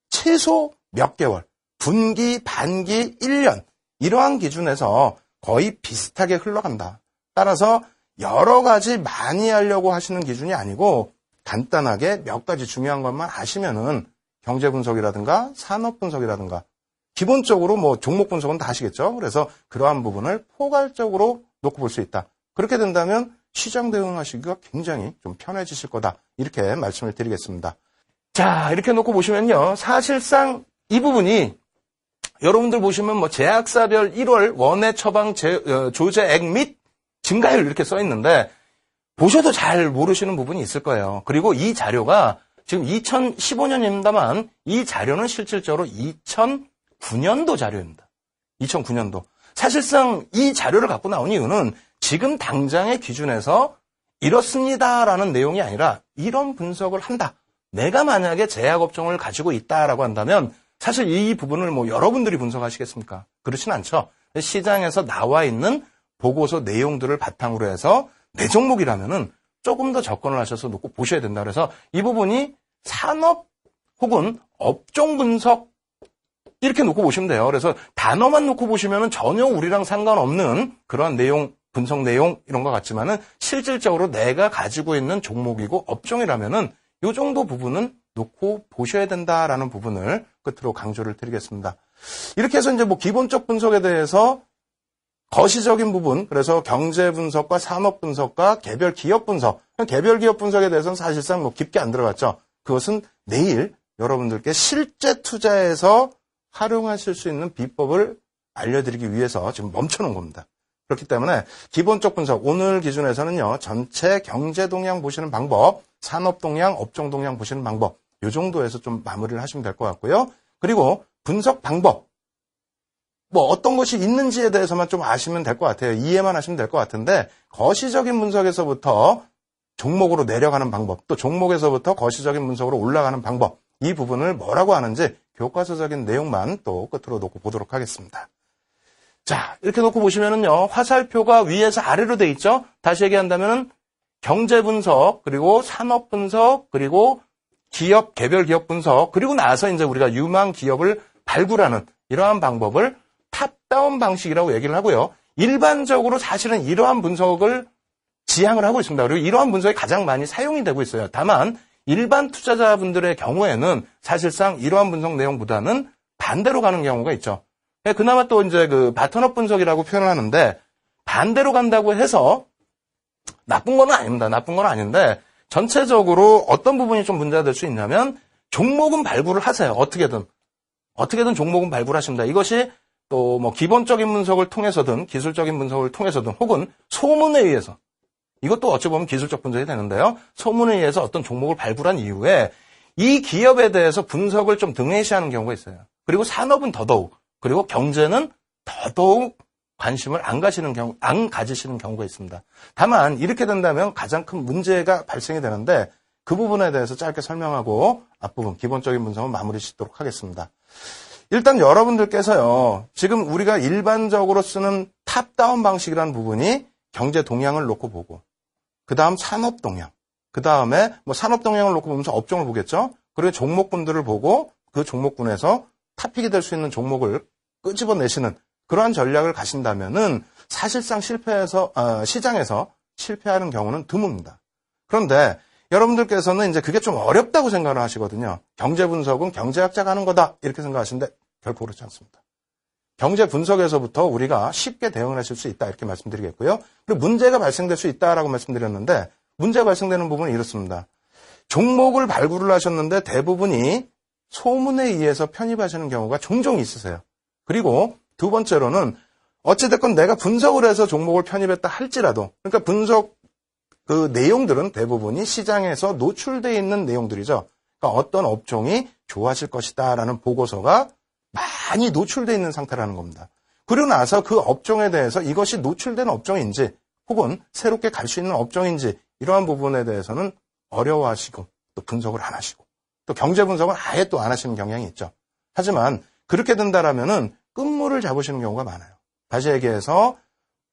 A: 최소 몇 개월, 분기, 반기, 1년 이러한 기준에서 거의 비슷하게 흘러간다. 따라서 여러 가지 많이 하려고 하시는 기준이 아니고 간단하게 몇 가지 중요한 것만 아시면은 경제 분석이라든가 산업 분석이라든가 기본적으로 뭐 종목 분석은 다 하시겠죠. 그래서 그러한 부분을 포괄적으로 놓고 볼 수 있다. 그렇게 된다면 시장 대응하시기가 굉장히 좀 편해지실 거다. 이렇게 말씀을 드리겠습니다. 자, 이렇게 놓고 보시면요. 사실상 이 부분이 여러분들 보시면 뭐 제약사별 1월 원외 처방 조제액 및 증가율 이렇게 써 있는데 보셔도 잘 모르시는 부분이 있을 거예요. 그리고 이 자료가 지금 2015년입니다만 이 자료는 실질적으로 2009년도 자료입니다. 2009년도. 사실상 이 자료를 갖고 나온 이유는 지금 당장의 기준에서 이렇습니다라는 내용이 아니라 이런 분석을 한다. 내가 만약에 제약업종을 가지고 있다라고 한다면 사실 이 부분을 뭐 여러분들이 분석하시겠습니까? 그렇진 않죠. 시장에서 나와 있는 보고서 내용들을 바탕으로 해서 내 종목이라면은 조금 더 접근을 하셔서 놓고 보셔야 된다. 그래서 이 부분이 산업 혹은 업종 분석 이렇게 놓고 보시면 돼요. 그래서 단어만 놓고 보시면은 전혀 우리랑 상관없는 그런 내용, 분석 내용 이런 것 같지만은 실질적으로 내가 가지고 있는 종목이고 업종이라면은 이 정도 부분은 놓고 보셔야 된다라는 부분을 끝으로 강조를 드리겠습니다. 이렇게 해서 이제 뭐 기본적 분석에 대해서 거시적인 부분, 그래서 경제 분석과 산업 분석과 개별 기업 분석, 개별 기업 분석에 대해서는 사실상 뭐 깊게 안 들어갔죠. 그것은 내일 여러분들께 실제 투자에서 활용하실 수 있는 비법을 알려드리기 위해서 지금 멈춰놓은 겁니다. 그렇기 때문에 기본적 분석, 오늘 기준에서는요, 전체 경제 동향 보시는 방법, 산업 동향, 업종 동향 보시는 방법, 이 정도에서 좀 마무리를 하시면 될 것 같고요. 그리고 분석 방법, 뭐 어떤 것이 있는지에 대해서만 좀 아시면 될 것 같아요. 이해만 하시면 될 것 같은데, 거시적인 분석에서부터 종목으로 내려가는 방법, 또 종목에서부터 거시적인 분석으로 올라가는 방법, 이 부분을 뭐라고 하는지 교과서적인 내용만 또 끝으로 놓고 보도록 하겠습니다. 자, 이렇게 놓고 보시면은요, 화살표가 위에서 아래로 돼 있죠? 다시 얘기한다면은 경제 분석, 그리고 산업 분석, 그리고 기업, 개별 기업 분석, 그리고 나서 이제 우리가 유망 기업을 발굴하는 이러한 방법을 탑다운 방식이라고 얘기를 하고요. 일반적으로 사실은 이러한 분석을 지향을 하고 있습니다. 그리고 이러한 분석이 가장 많이 사용이 되고 있어요. 다만 일반 투자자분들의 경우에는 사실상 이러한 분석 내용보다는 반대로 가는 경우가 있죠. 그나마 또 이제 그 바텀업 분석이라고 표현을 하는데, 반대로 간다고 해서 나쁜 건 아닙니다. 나쁜 건 아닌데, 전체적으로 어떤 부분이 좀 문제가 될 수 있냐면, 종목은 발굴을 하세요. 어떻게든 종목은 발굴하십니다. 이것이 또 뭐 기본적인 분석을 통해서든 기술적인 분석을 통해서든 혹은 소문에 의해서, 이것도 어찌 보면 기술적 분석이 되는데요. 소문에 의해서 어떤 종목을 발굴한 이후에 이 기업에 대해서 분석을 좀 등해시하는 경우가 있어요. 그리고 산업은 더더욱, 그리고 경제는 더더욱 관심을 안 가지시는 경우가 있습니다. 다만 이렇게 된다면 가장 큰 문제가 발생이 되는데, 그 부분에 대해서 짧게 설명하고 앞부분 기본적인 분석은 마무리 짓도록 하겠습니다. 일단 여러분들께서요, 지금 우리가 일반적으로 쓰는 탑다운 방식이라는 부분이 경제 동향을 놓고 보고, 그 다음 산업 동향, 그 다음에 뭐 산업 동향을 놓고 보면서 업종을 보겠죠. 그리고 종목군들을 보고 그 종목군에서 탑픽이 될 수 있는 종목을 끄집어내시는 그러한 전략을 가신다면은 사실상 시장에서 실패하는 경우는 드뭅니다. 그런데 여러분들께서는 이제 그게 좀 어렵다고 생각을 하시거든요. 경제 분석은 경제학자가 하는 거다, 이렇게 생각하시는데 결코 그렇지 않습니다. 경제 분석에서부터 우리가 쉽게 대응을 하실 수 있다, 이렇게 말씀드리겠고요. 그리고 문제가 발생될 수 있다라고 말씀드렸는데, 문제가 발생되는 부분은 이렇습니다. 종목을 발굴을 하셨는데 대부분이 소문에 의해서 편입하시는 경우가 종종 있으세요. 그리고 두 번째로는 어찌됐건 내가 분석을 해서 종목을 편입했다 할지라도, 그러니까 분석 그 내용들은 대부분이 시장에서 노출되어 있는 내용들이죠. 그러니까 어떤 업종이 좋아질 것이다라는 보고서가 많이 노출되어 있는 상태라는 겁니다. 그러고 나서 그 업종에 대해서 이것이 노출된 업종인지 혹은 새롭게 갈 수 있는 업종인지 이러한 부분에 대해서는 어려워하시고 또 분석을 안 하시고 또 경제 분석은 아예 또 안 하시는 경향이 있죠. 하지만 그렇게 된다라면은 끝물을 잡으시는 경우가 많아요. 다시 얘기해서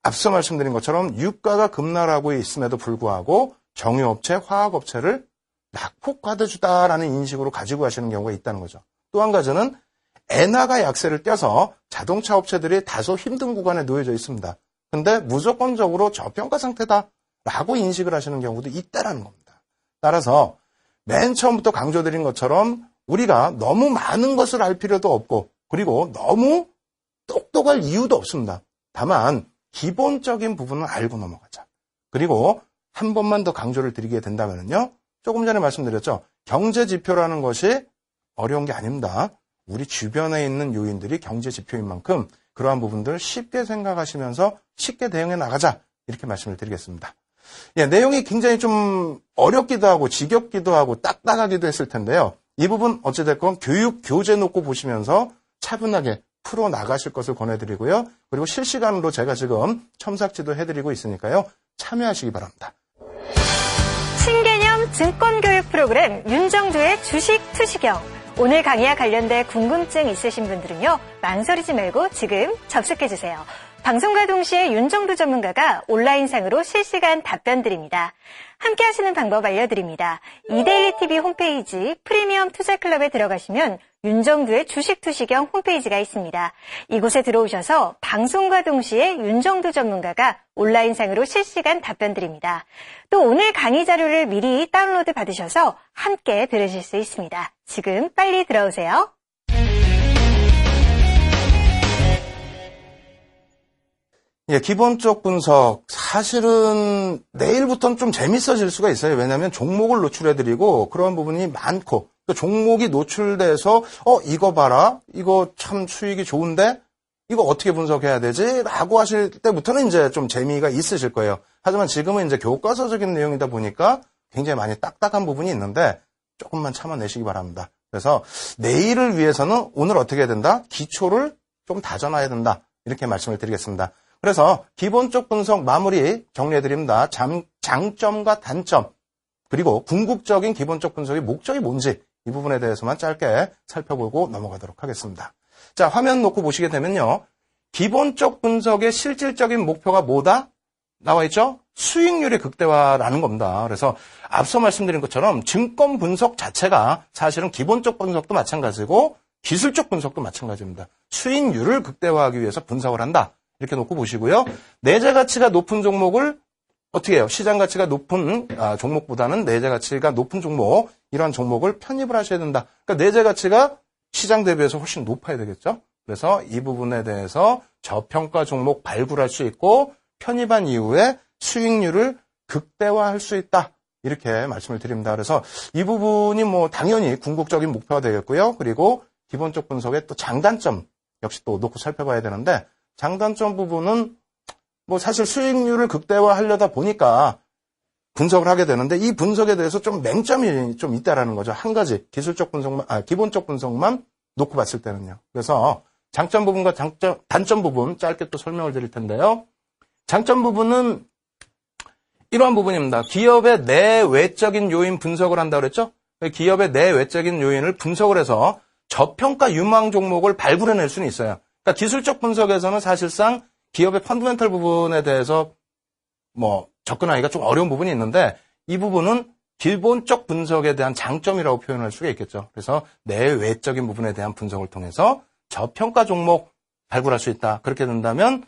A: 앞서 말씀드린 것처럼 유가가 급락하고 있음에도 불구하고 정유업체, 화학업체를 낙폭과대주다라는 인식으로 가지고 가시는 경우가 있다는 거죠. 또 한 가지는 엔화가 약세를 떼서 자동차 업체들이 다소 힘든 구간에 놓여져 있습니다. 근데 무조건적으로 저평가 상태다라고 인식을 하시는 경우도 있다라는 겁니다. 따라서 맨 처음부터 강조드린 것처럼 우리가 너무 많은 것을 알 필요도 없고 그리고 너무 똑똑할 이유도 없습니다. 다만 기본적인 부분은 알고 넘어가자. 그리고 한 번만 더 강조를 드리게 된다면요. 조금 전에 말씀드렸죠. 경제 지표라는 것이 어려운 게 아닙니다. 우리 주변에 있는 요인들이 경제 지표인 만큼 그러한 부분들을 쉽게 생각하시면서 쉽게 대응해 나가자. 이렇게 말씀을 드리겠습니다. 예, 내용이 굉장히 좀 어렵기도 하고 지겹기도 하고 딱딱하기도 했을 텐데요. 이 부분 어찌됐건 교육 교재 놓고 보시면서 차분하게 풀어 나가실 것을 권해드리고요. 그리고 실시간으로 제가 지금 첨삭지도 해드리고 있으니까요. 참여하시기 바랍니다.
B: 신개념 증권교육 프로그램 윤정두의 주식 투시경. 오늘 강의와 관련된 궁금증 있으신 분들은요. 망설이지 말고 지금 접속해주세요. 방송과 동시에 윤정두 전문가가 온라인상으로 실시간 답변 드립니다. 함께 하시는 방법 알려드립니다. 이데일리TV 홈페이지 프리미엄 투자클럽에 들어가시면 윤정두의 주식 투시경 홈페이지가 있습니다. 이곳에 들어오셔서 방송과 동시에 윤정두 전문가가 온라인상으로 실시간 답변 드립니다. 또 오늘 강의 자료를 미리 다운로드 받으셔서 함께 들으실 수 있습니다. 지금 빨리 들어오세요.
A: 예, 기본적 분석 사실은 내일부터는 좀 재밌어질 수가 있어요. 왜냐하면 종목을 노출해드리고 그런 부분이 많고 또 종목이 노출돼서 이거 봐라, 이거 참 수익이 좋은데 이거 어떻게 분석해야 되지? 라고 하실 때부터는 이제 좀 재미가 있으실 거예요. 하지만 지금은 이제 교과서적인 내용이다 보니까 굉장히 많이 딱딱한 부분이 있는데 조금만 참아내시기 바랍니다. 그래서 내일을 위해서는 오늘 어떻게 해야 된다? 기초를 좀 다져놔야 된다. 이렇게 말씀을 드리겠습니다. 그래서 기본적 분석 마무리 정리해드립니다. 장점과 단점, 그리고 궁극적인 기본적 분석의 목적이 뭔지 이 부분에 대해서만 짧게 살펴보고 넘어가도록 하겠습니다. 자, 화면 놓고 보시게 되면요. 기본적 분석의 실질적인 목표가 뭐다? 나와 있죠? 수익률의 극대화라는 겁니다. 그래서 앞서 말씀드린 것처럼 증권 분석 자체가 사실은 기본적 분석도 마찬가지고 기술적 분석도 마찬가지입니다. 수익률을 극대화하기 위해서 분석을 한다. 이렇게 놓고 보시고요. 내재 가치가 높은 종목을 어떻게 해요? 시장 가치가 높은 종목보다는 내재 가치가 높은 종목, 이러한 종목을 편입을 하셔야 된다. 그러니까 내재 가치가 시장 대비해서 훨씬 높아야 되겠죠? 그래서 이 부분에 대해서 저평가 종목 발굴할 수 있고 편입한 이후에 수익률을 극대화할 수 있다. 이렇게 말씀을 드립니다. 그래서 이 부분이 뭐 당연히 궁극적인 목표가 되겠고요. 그리고 기본적 분석의 또 장단점 역시 또 놓고 살펴봐야 되는데 장단점 부분은 뭐 사실 수익률을 극대화하려다 보니까 분석을 하게 되는데 이 분석에 대해서 좀 맹점이 좀 있다라는 거죠. 한 가지 기술적 분석만, 기본적 분석만 놓고 봤을 때는요. 그래서 장점 부분과 단점 부분 짧게 또 설명을 드릴 텐데요. 장점 부분은 이러한 부분입니다. 기업의 내외적인 요인 분석을 한다고 그랬죠? 기업의 내외적인 요인을 분석을 해서 저평가 유망 종목을 발굴해낼 수는 있어요. 그러니까 기술적 분석에서는 사실상 기업의 펀더멘털 부분에 대해서 뭐 접근하기가 좀 어려운 부분이 있는데 이 부분은 기본적 분석에 대한 장점이라고 표현할 수가 있겠죠. 그래서 내외적인 부분에 대한 분석을 통해서 저평가 종목 발굴할 수 있다. 그렇게 된다면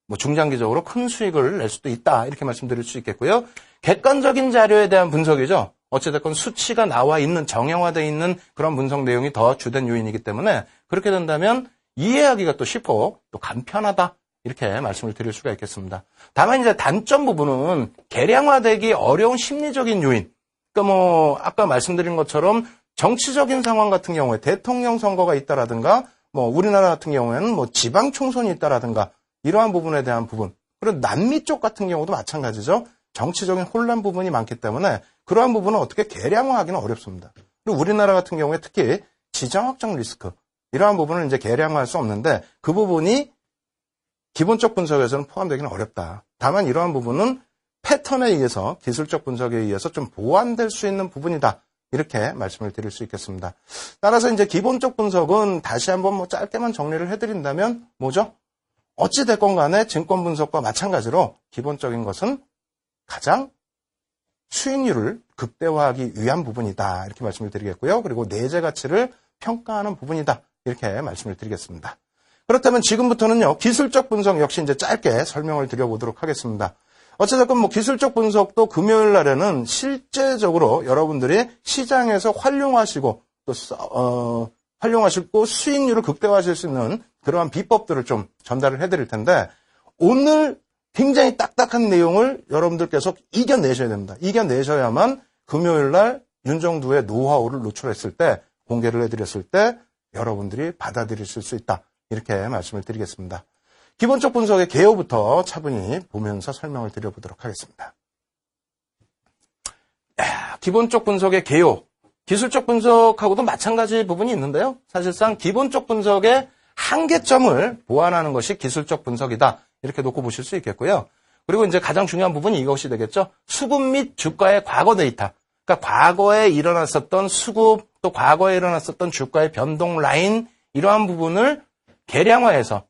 A: 뭐 중장기적으로 큰 수익을 낼 수도 있다. 이렇게 말씀드릴 수 있겠고요. 객관적인 자료에 대한 분석이죠. 어찌됐건 수치가 나와 있는 정형화되어 있는 그런 분석 내용이 더 주된 요인이기 때문에 그렇게 된다면 이해하기가 또 쉽고 또 간편하다. 이렇게 말씀을 드릴 수가 있겠습니다. 다만 이제 단점 부분은 계량화되기 어려운 심리적인 요인. 그러니까 뭐 아까 말씀드린 것처럼 정치적인 상황 같은 경우에 대통령 선거가 있다라든가 뭐 우리나라 같은 경우에는 뭐 지방 총선이 있다라든가 이러한 부분에 대한 부분. 그리고 남미 쪽 같은 경우도 마찬가지죠. 정치적인 혼란 부분이 많기 때문에 그러한 부분은 어떻게 계량화하기는 어렵습니다. 그리고 우리나라 같은 경우에 특히 지정학적 리스크 이러한 부분을 이제 계량화할 수 없는데 그 부분이 기본적 분석에서는 포함되기는 어렵다. 다만 이러한 부분은 패턴에 의해서 기술적 분석에 의해서 좀 보완될 수 있는 부분이다. 이렇게 말씀을 드릴 수 있겠습니다. 따라서 이제 기본적 분석은 다시 한번 뭐 짧게만 정리를 해드린다면 뭐죠? 어찌 됐건 간에 증권 분석과 마찬가지로 기본적인 것은 가장 수익률을 극대화하기 위한 부분이다. 이렇게 말씀을 드리겠고요. 그리고 내재 가치를 평가하는 부분이다. 이렇게 말씀을 드리겠습니다. 그렇다면 지금부터는요, 기술적 분석 역시 이제 짧게 설명을 드려보도록 하겠습니다. 어쨌든 뭐 기술적 분석도 금요일 날에는 실제적으로 여러분들이 시장에서 활용하시고 또 활용하시고 수익률을 극대화하실 수 있는 그러한 비법들을 좀 전달을 해드릴 텐데 오늘 굉장히 딱딱한 내용을 여러분들께서 이겨내셔야 됩니다. 이겨내셔야만 금요일 날 윤정두의 노하우를 노출했을 때 공개를 해드렸을 때 여러분들이 받아들이실 수 있다. 이렇게 말씀을 드리겠습니다. 기본적 분석의 개요부터 차분히 보면서 설명을 드려보도록 하겠습니다. 기본적 분석의 개요. 기술적 분석하고도 마찬가지 부분이 있는데요. 사실상 기본적 분석의 한계점을 보완하는 것이 기술적 분석이다. 이렇게 놓고 보실 수 있겠고요. 그리고 이제 가장 중요한 부분이 이것이 되겠죠. 수급 및 주가의 과거 데이터. 그러니까 과거에 일어났었던 수급 또 과거에 일어났었던 주가의 변동 라인 이러한 부분을 계량화해서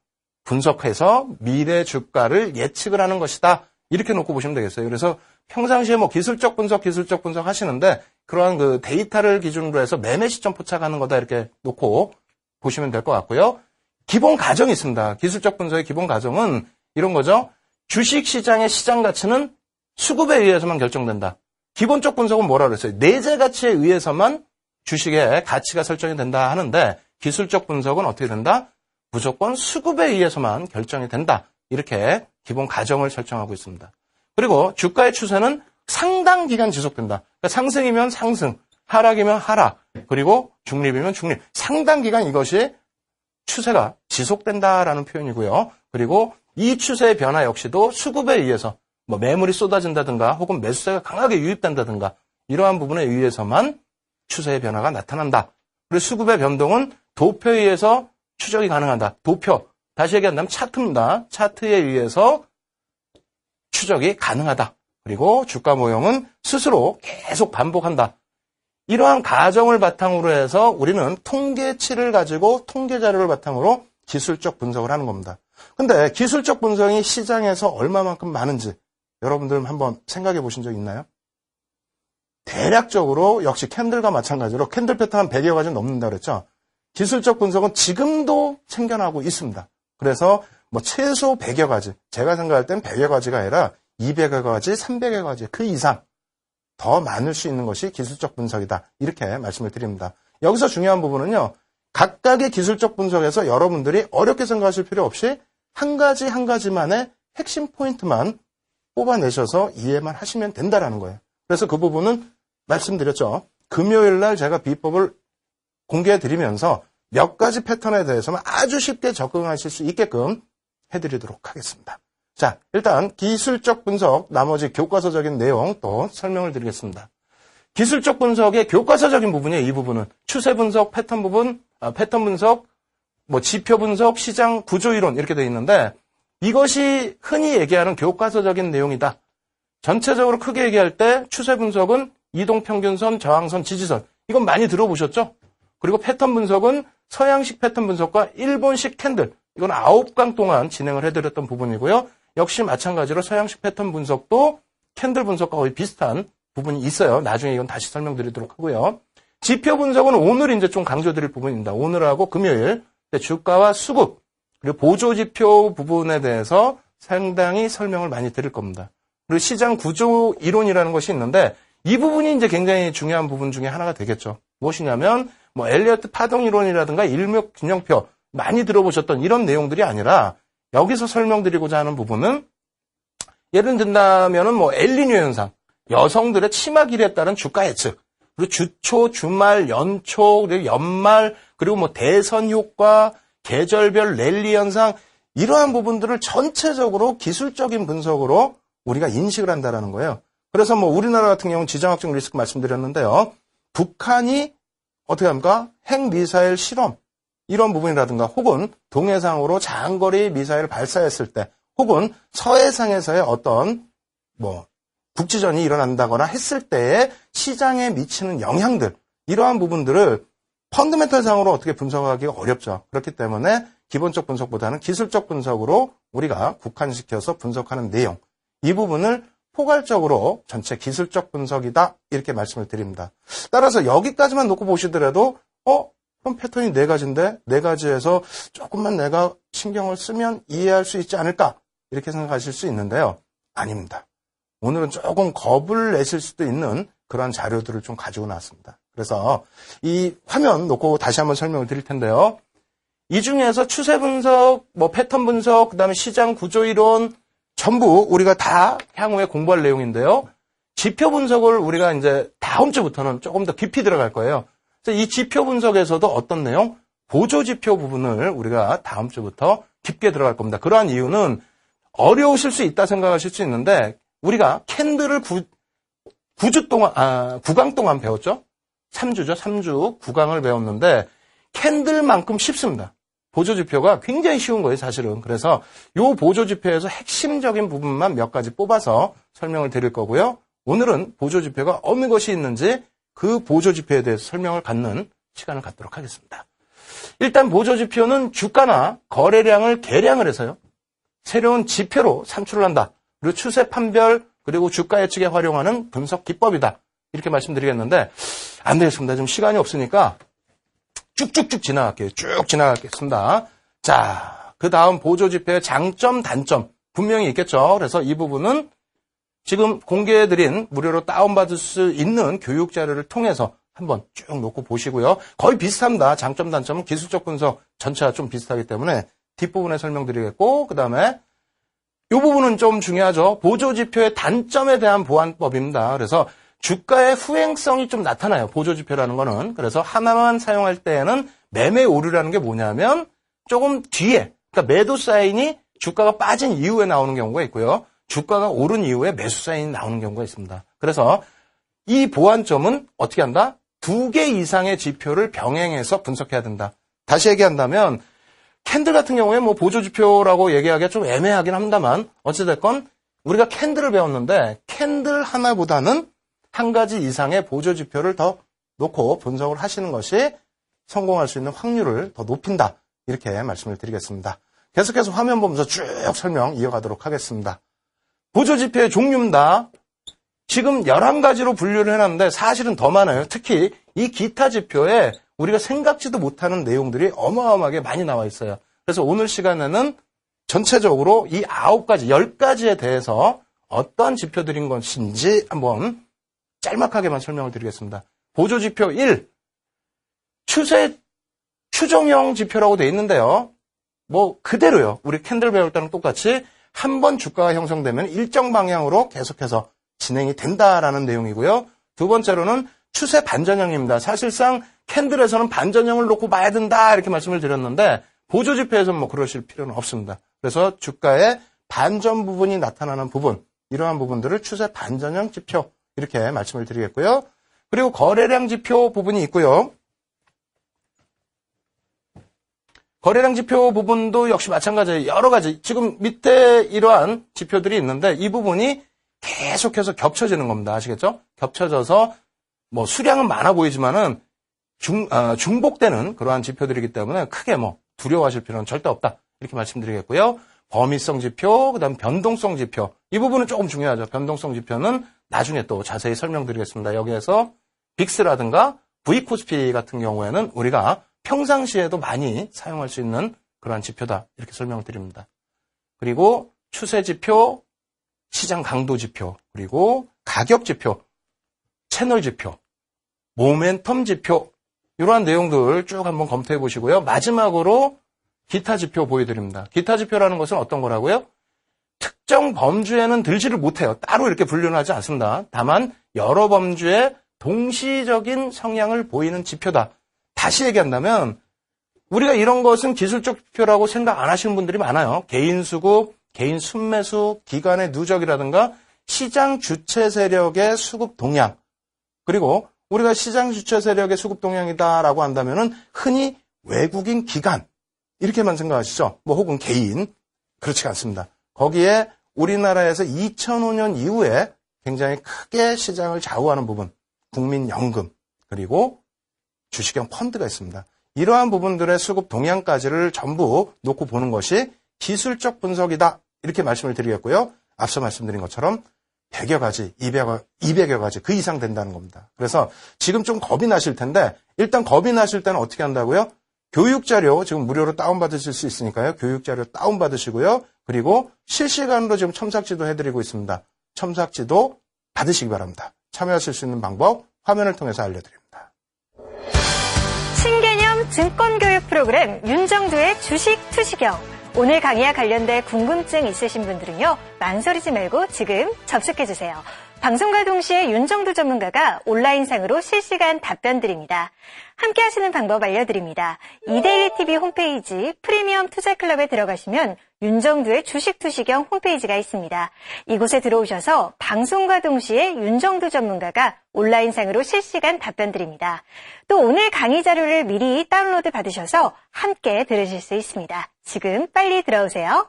A: 분석해서 미래 주가를 예측을 하는 것이다. 이렇게 놓고 보시면 되겠어요. 그래서 평상시에 뭐 기술적 분석 하시는데 그러한 그 데이터를 기준으로 해서 매매 시점 포착하는 거다 이렇게 놓고 보시면 될 것 같고요. 기본 가정이 있습니다. 기술적 분석의 기본 가정은 이런 거죠. 주식 시장의 시장 가치는 수급에 의해서만 결정된다. 기본적 분석은 뭐라 그랬어요? 내재 가치에 의해서만 주식의 가치가 설정이 된다 하는데 기술적 분석은 어떻게 된다? 무조건 수급에 의해서만 결정이 된다. 이렇게 기본 가정을 설정하고 있습니다. 그리고 주가의 추세는 상당 기간 지속된다. 그러니까 상승이면 상승, 하락이면 하락, 그리고 중립이면 중립. 상당 기간 이것이 추세가 지속된다라는 표현이고요. 그리고 이 추세의 변화 역시도 수급에 의해서 뭐 매물이 쏟아진다든가 혹은 매수세가 강하게 유입된다든가 이러한 부분에 의해서만 추세의 변화가 나타난다. 그리고 수급의 변동은 도표에 의해서 추적이 가능하다. 도표, 다시 얘기한다면 차트입니다. 차트에 의해서 추적이 가능하다. 그리고 주가 모형은 스스로 계속 반복한다. 이러한 가정을 바탕으로 해서 우리는 통계치를 가지고 통계 자료를 바탕으로 기술적 분석을 하는 겁니다. 근데 기술적 분석이 시장에서 얼마만큼 많은지 여러분들 한번 생각해 보신 적 있나요? 대략적으로 역시 캔들과 마찬가지로 캔들 패턴 한 100여 가지 넘는다 그랬죠. 기술적 분석은 지금도 생겨나고 있습니다. 그래서 뭐 최소 100여 가지, 제가 생각할 땐 100여 가지가 아니라 200여 가지, 300여 가지, 그 이상 더 많을 수 있는 것이 기술적 분석이다. 이렇게 말씀을 드립니다. 여기서 중요한 부분은요. 각각의 기술적 분석에서 여러분들이 어렵게 생각하실 필요 없이 한 가지 한 가지만의 핵심 포인트만 뽑아내셔서 이해만 하시면 된다라는 거예요. 그래서 그 부분은 말씀드렸죠. 금요일 날 제가 비법을 공개해 드리면서 몇 가지 패턴에 대해서만 아주 쉽게 적응하실 수 있게끔 해드리도록 하겠습니다. 자, 일단 기술적 분석, 나머지 교과서적인 내용 또 설명을 드리겠습니다. 기술적 분석의 교과서적인 부분이에요. 이 부분은 추세 분석, 패턴 부분, 패턴 분석, 뭐 지표 분석, 시장 구조 이론 이렇게 되어 있는데 이것이 흔히 얘기하는 교과서적인 내용이다. 전체적으로 크게 얘기할 때 추세 분석은 이동평균선, 저항선, 지지선 이건 많이 들어보셨죠? 그리고 패턴 분석은 서양식 패턴 분석과 일본식 캔들 이건 9강 동안 진행을 해드렸던 부분이고요. 역시 마찬가지로 서양식 패턴 분석도 캔들 분석과 거의 비슷한 부분이 있어요. 나중에 이건 다시 설명드리도록 하고요. 지표 분석은 오늘 이제 좀 강조드릴 부분입니다. 오늘하고 금요일 주가와 수급 그리고 보조지표 부분에 대해서 상당히 설명을 많이 드릴 겁니다. 그리고 시장 구조 이론이라는 것이 있는데 이 부분이 이제 굉장히 중요한 부분 중에 하나가 되겠죠. 무엇이냐면 뭐 엘리어트 파동 이론이라든가 일목 균형표 많이 들어보셨던 이런 내용들이 아니라 여기서 설명드리고자 하는 부분은 예를 든다면은 뭐 엘니뇨 현상, 여성들의 치마 길이에 따른 주가 예측, 그리고 주초, 주말, 연초, 그리고 연말, 그리고 뭐 대선 효과, 계절별 랠리 현상 이러한 부분들을 전체적으로 기술적인 분석으로 우리가 인식을 한다라는 거예요. 그래서 뭐 우리나라 같은 경우는 지정학적 리스크 말씀드렸는데요. 북한이 어떻게 합니까? 핵미사일 실험 이런 부분이라든가 혹은 동해상으로 장거리 미사일을 발사했을 때 혹은 서해상에서의 어떤 뭐 국지전이 일어난다거나 했을 때에 시장에 미치는 영향들 이러한 부분들을 펀더멘털상으로 어떻게 분석하기가 어렵죠. 그렇기 때문에 기본적 분석보다는 기술적 분석으로 우리가 국한시켜서 분석하는 내용 이 부분을 포괄적으로 전체 기술적 분석이다 이렇게 말씀을 드립니다. 따라서 여기까지만 놓고 보시더라도 그럼 패턴이 4가지인데 4가지에서 조금만 내가 신경을 쓰면 이해할 수 있지 않을까 이렇게 생각하실 수 있는데요. 아닙니다. 오늘은 조금 겁을 내실 수도 있는 그런 자료들을 좀 가지고 나왔습니다. 그래서 이 화면 놓고 다시 한번 설명을 드릴 텐데요. 이 중에서 추세 분석, 뭐 패턴 분석, 그다음에 시장 구조 이론 전부 우리가 다 향후에 공부할 내용인데요. 지표 분석을 우리가 이제 다음 주부터는 조금 더 깊이 들어갈 거예요. 그래서 이 지표 분석에서도 어떤 내용? 보조지표 부분을 우리가 다음 주부터 깊게 들어갈 겁니다. 그러한 이유는 어려우실 수 있다 생각하실 수 있는데 우리가 캔들을 9주 동안, 9강 동안 배웠죠? 3주죠. 3주 9강을 배웠는데 캔들만큼 쉽습니다. 보조지표가 굉장히 쉬운 거예요, 사실은. 그래서 이 보조지표에서 핵심적인 부분만 몇 가지 뽑아서 설명을 드릴 거고요. 오늘은 보조지표가 어느 것이 있는지 그 보조지표에 대해서 설명을 갖는 시간을 갖도록 하겠습니다. 일단 보조지표는 주가나 거래량을 계량을 해서요. 새로운 지표로 산출을 한다. 그리고 추세 판별 그리고 주가 예측에 활용하는 분석 기법이다. 이렇게 말씀드리겠는데 안 되겠습니다. 지금 시간이 없으니까 쭉쭉쭉 지나갈게요. 쭉 지나가겠습니다. 자, 그 다음 보조지표의 장점, 단점 분명히 있겠죠. 그래서 이 부분은 지금 공개해드린 무료로 다운받을 수 있는 교육 자료를 통해서 한번 쭉 놓고 보시고요. 거의 비슷합니다. 장점, 단점은 기술적 분석 전체가 좀 비슷하기 때문에 뒷부분에 설명드리겠고 그 다음에 이 부분은 좀 중요하죠. 보조지표의 단점에 대한 보완법입니다. 그래서 주가의 후행성이 좀 나타나요. 보조지표라는 거는. 그래서 하나만 사용할 때에는 매매 오류라는 게 뭐냐면 조금 뒤에, 그러니까 매도 사인이 주가가 빠진 이후에 나오는 경우가 있고요. 주가가 오른 이후에 매수 사인이 나오는 경우가 있습니다. 그래서 이 보완점은 어떻게 한다? 2개 이상의 지표를 병행해서 분석해야 된다. 다시 얘기한다면 캔들 같은 경우에 뭐 보조지표라고 얘기하기가 좀 애매하긴 합니다만 어찌됐건 우리가 캔들을 배웠는데 캔들 하나보다는 한 가지 이상의 보조지표를 더 놓고 분석을 하시는 것이 성공할 수 있는 확률을 더 높인다. 이렇게 말씀을 드리겠습니다. 계속해서 화면 보면서 쭉 설명 이어가도록 하겠습니다. 보조지표의 종류입니다. 지금 11가지로 분류를 해놨는데 사실은 더 많아요. 특히 이 기타 지표에 우리가 생각지도 못하는 내용들이 어마어마하게 많이 나와 있어요. 그래서 오늘 시간에는 전체적으로 이 9가지, 10가지에 대해서 어떤 지표들인 것인지 한번 짤막하게만 설명을 드리겠습니다. 보조지표 1, 추정형 지표라고 되어 있는데요. 뭐 그대로요. 우리 캔들 배울 때랑 똑같이 한번 주가가 형성되면 일정 방향으로 계속해서 진행이 된다라는 내용이고요. 두 번째로는 추세 반전형입니다. 사실상 캔들에서는 반전형을 놓고 봐야 된다 이렇게 말씀을 드렸는데 보조지표에서는 뭐 그러실 필요는 없습니다. 그래서 주가의 반전 부분이 나타나는 부분, 이러한 부분들을 추세 반전형 지표 이렇게 말씀을 드리겠고요. 그리고 거래량 지표 부분이 있고요. 거래량 지표 부분도 역시 마찬가지예요. 여러 가지 지금 밑에 이러한 지표들이 있는데 이 부분이 계속해서 겹쳐지는 겁니다. 아시겠죠? 겹쳐져서 뭐 수량은 많아 보이지만은 중복되는 그러한 지표들이기 때문에 크게 뭐 두려워하실 필요는 절대 없다. 이렇게 말씀드리겠고요. 범위성 지표, 그다음 변동성 지표. 이 부분은 조금 중요하죠. 변동성 지표는 나중에 또 자세히 설명드리겠습니다. 여기에서 빅스라든가 V코스피 같은 경우에는 우리가 평상시에도 많이 사용할 수 있는 그러한 지표다. 이렇게 설명을 드립니다. 그리고 추세 지표, 시장 강도 지표, 그리고 가격 지표, 채널 지표, 모멘텀 지표 이러한 내용들 쭉 한번 검토해 보시고요. 마지막으로 기타 지표 보여드립니다. 기타 지표라는 것은 어떤 거라고요? 특정 범주에는 들지를 못해요. 따로 이렇게 분류는 하지 않습니다. 다만 여러 범주에 동시적인 성향을 보이는 지표다. 다시 얘기한다면 우리가 이런 것은 기술적 지표라고 생각 안 하시는 분들이 많아요. 개인 수급, 개인 순매수, 기관의 누적이라든가 시장 주체 세력의 수급 동향, 그리고 우리가 시장 주체 세력의 수급 동향이다라고 한다면은 흔히 외국인 기관 이렇게만 생각하시죠. 뭐 혹은 개인. 그렇지 않습니다. 거기에 우리나라에서 2005년 이후에 굉장히 크게 시장을 좌우하는 부분, 국민연금, 그리고 주식형 펀드가 있습니다. 이러한 부분들의 수급 동향까지를 전부 놓고 보는 것이 기술적 분석이다. 이렇게 말씀을 드리겠고요. 앞서 말씀드린 것처럼 100여 가지, 200여 가지 그 이상 된다는 겁니다. 그래서 지금 좀 겁이 나실 텐데 일단 겁이 나실 때는 어떻게 한다고요? 교육자료 지금 무료로 다운받으실 수 있으니까요. 교육자료 다운받으시고요. 그리고 실시간으로 지금 첨삭지도 해드리고 있습니다. 첨삭지도 받으시기 바랍니다. 참여하실 수 있는 방법 화면을 통해서 알려드립니다.
B: 신개념 증권교육 프로그램 윤정두의 주식 투시경. 오늘 강의와 관련된 궁금증 있으신 분들은요. 망설이지 말고 지금 접속해주세요. 방송과 동시에 윤정두 전문가가 온라인상으로 실시간 답변 드립니다. 함께 하시는 방법 알려드립니다. 이데일리TV 홈페이지 프리미엄 투자클럽에 들어가시면 윤정두의 주식 투시경 홈페이지가 있습니다. 이곳에 들어오셔서 방송과 동시에 윤정두 전문가가 온라인상으로 실시간 답변 드립니다. 또 오늘 강의 자료를 미리 다운로드 받으셔서 함께 들으실 수 있습니다. 지금 빨리 들어오세요.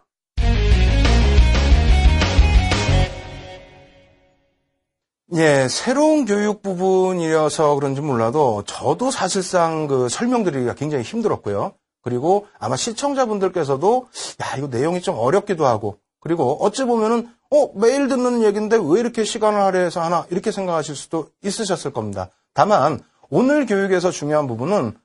A: 예, 새로운 교육 부분이어서 그런지 몰라도 저도 사실상 그 설명드리기가 굉장히 힘들었고요. 그리고 아마 시청자분들께서도 야, 이거 내용이 좀 어렵기도 하고 그리고 어찌 보면은 매일 듣는 얘기인데 왜 이렇게 시간을 할애해서 하나 이렇게 생각하실 수도 있으셨을 겁니다. 다만 오늘 교육에서 중요한 부분은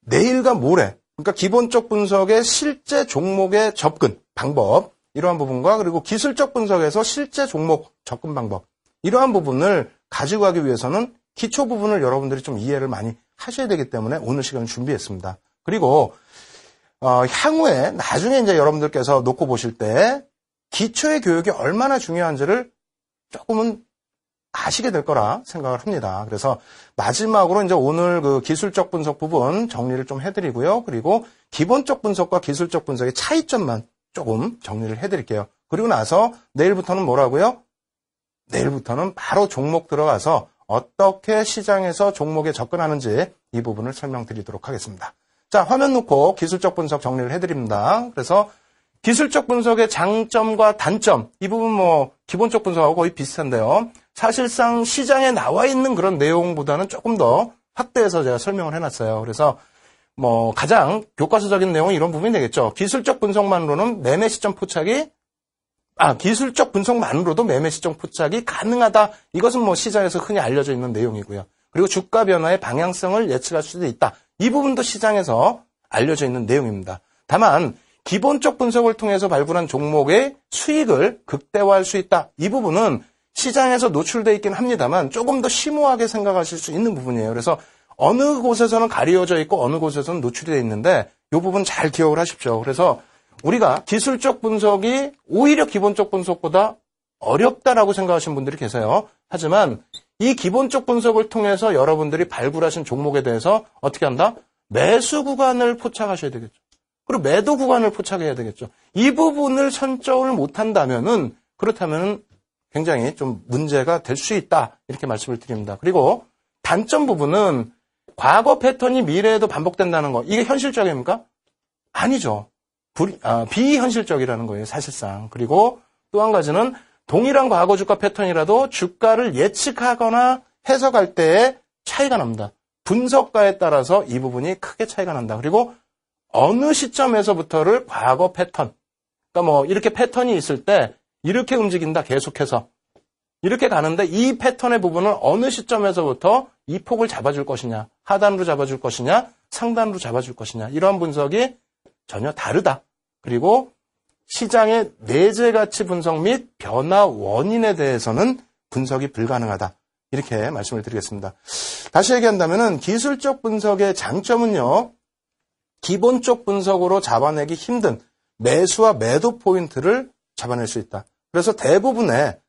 A: 내일과 모레 그러니까 기본적 분석의 실제 종목의 접근 방법 이러한 부분과 그리고 기술적 분석에서 실제 종목 접근 방법 이러한 부분을 가지고 가기 위해서는 기초 부분을 여러분들이 좀 이해를 많이 하셔야 되기 때문에 오늘 시간을 준비했습니다. 그리고 향후에 나중에 이제 여러분들께서 놓고 보실 때 기초의 교육이 얼마나 중요한지를 조금은 아시게 될 거라 생각을 합니다. 그래서 마지막으로 이제 오늘 그 기술적 분석 부분 정리를 좀 해드리고요. 그리고 기본적 분석과 기술적 분석의 차이점만 조금 정리를 해드릴게요. 그리고 나서 내일부터는 뭐라고요? 내일부터는 바로 종목 들어가서 어떻게 시장에서 종목에 접근하는지 이 부분을 설명드리도록 하겠습니다. 자, 화면 놓고 기술적 분석 정리를 해드립니다. 그래서 기술적 분석의 장점과 단점, 이 부분 뭐 기본적 분석하고 거의 비슷한데요. 사실상 시장에 나와 있는 그런 내용보다는 조금 더 확대해서 제가 설명을 해놨어요. 그래서 뭐 가장 교과서적인 내용은 이런 부분이 되겠죠. 기술적 분석만으로는 매매 시점 포착이 기술적 분석만으로도 매매 시점 포착이 가능하다. 이것은 뭐 시장에서 흔히 알려져 있는 내용이고요. 그리고 주가 변화의 방향성을 예측할 수도 있다. 이 부분도 시장에서 알려져 있는 내용입니다. 다만 기본적 분석을 통해서 발굴한 종목의 수익을 극대화할 수 있다. 이 부분은 시장에서 노출되어 있긴 합니다만 조금 더 심오하게 생각하실 수 있는 부분이에요. 그래서 어느 곳에서는 가려져 있고 어느 곳에서는 노출이 되어 있는데 이 부분 잘 기억을 하십시오. 그래서 우리가 기술적 분석이 오히려 기본적 분석보다 어렵다라고 생각하시는 분들이 계세요. 하지만 이 기본적 분석을 통해서 여러분들이 발굴하신 종목에 대해서 어떻게 한다? 매수 구간을 포착하셔야 되겠죠. 그리고 매도 구간을 포착해야 되겠죠. 이 부분을 선점을 못한다면은 그렇다면은 굉장히 좀 문제가 될 수 있다. 이렇게 말씀을 드립니다. 그리고 단점 부분은 과거 패턴이 미래에도 반복된다는 거. 이게 현실적입니까? 아니죠. 비현실적이라는 거예요. 사실상. 그리고 또 한 가지는 동일한 과거 주가 패턴이라도 주가를 예측하거나 해석할 때에 차이가 납니다. 분석가에 따라서 이 부분이 크게 차이가 난다. 그리고 어느 시점에서부터를 과거 패턴. 그러니까 뭐 이렇게 패턴이 있을 때 이렇게 움직인다. 계속해서. 이렇게 가는데 이 패턴의 부분은 어느 시점에서부터 이 폭을 잡아줄 것이냐. 하단으로 잡아줄 것이냐. 상단으로 잡아줄 것이냐. 이러한 분석이 전혀 다르다. 그리고 시장의 내재 가치 분석 및 변화 원인에 대해서는 분석이 불가능하다. 이렇게 말씀을 드리겠습니다. 다시 얘기한다면은 기술적 분석의 장점은요. 기본적 분석으로 잡아내기 힘든 매수와 매도 포인트를 잡아낼 수 있다. 그래서 대부분의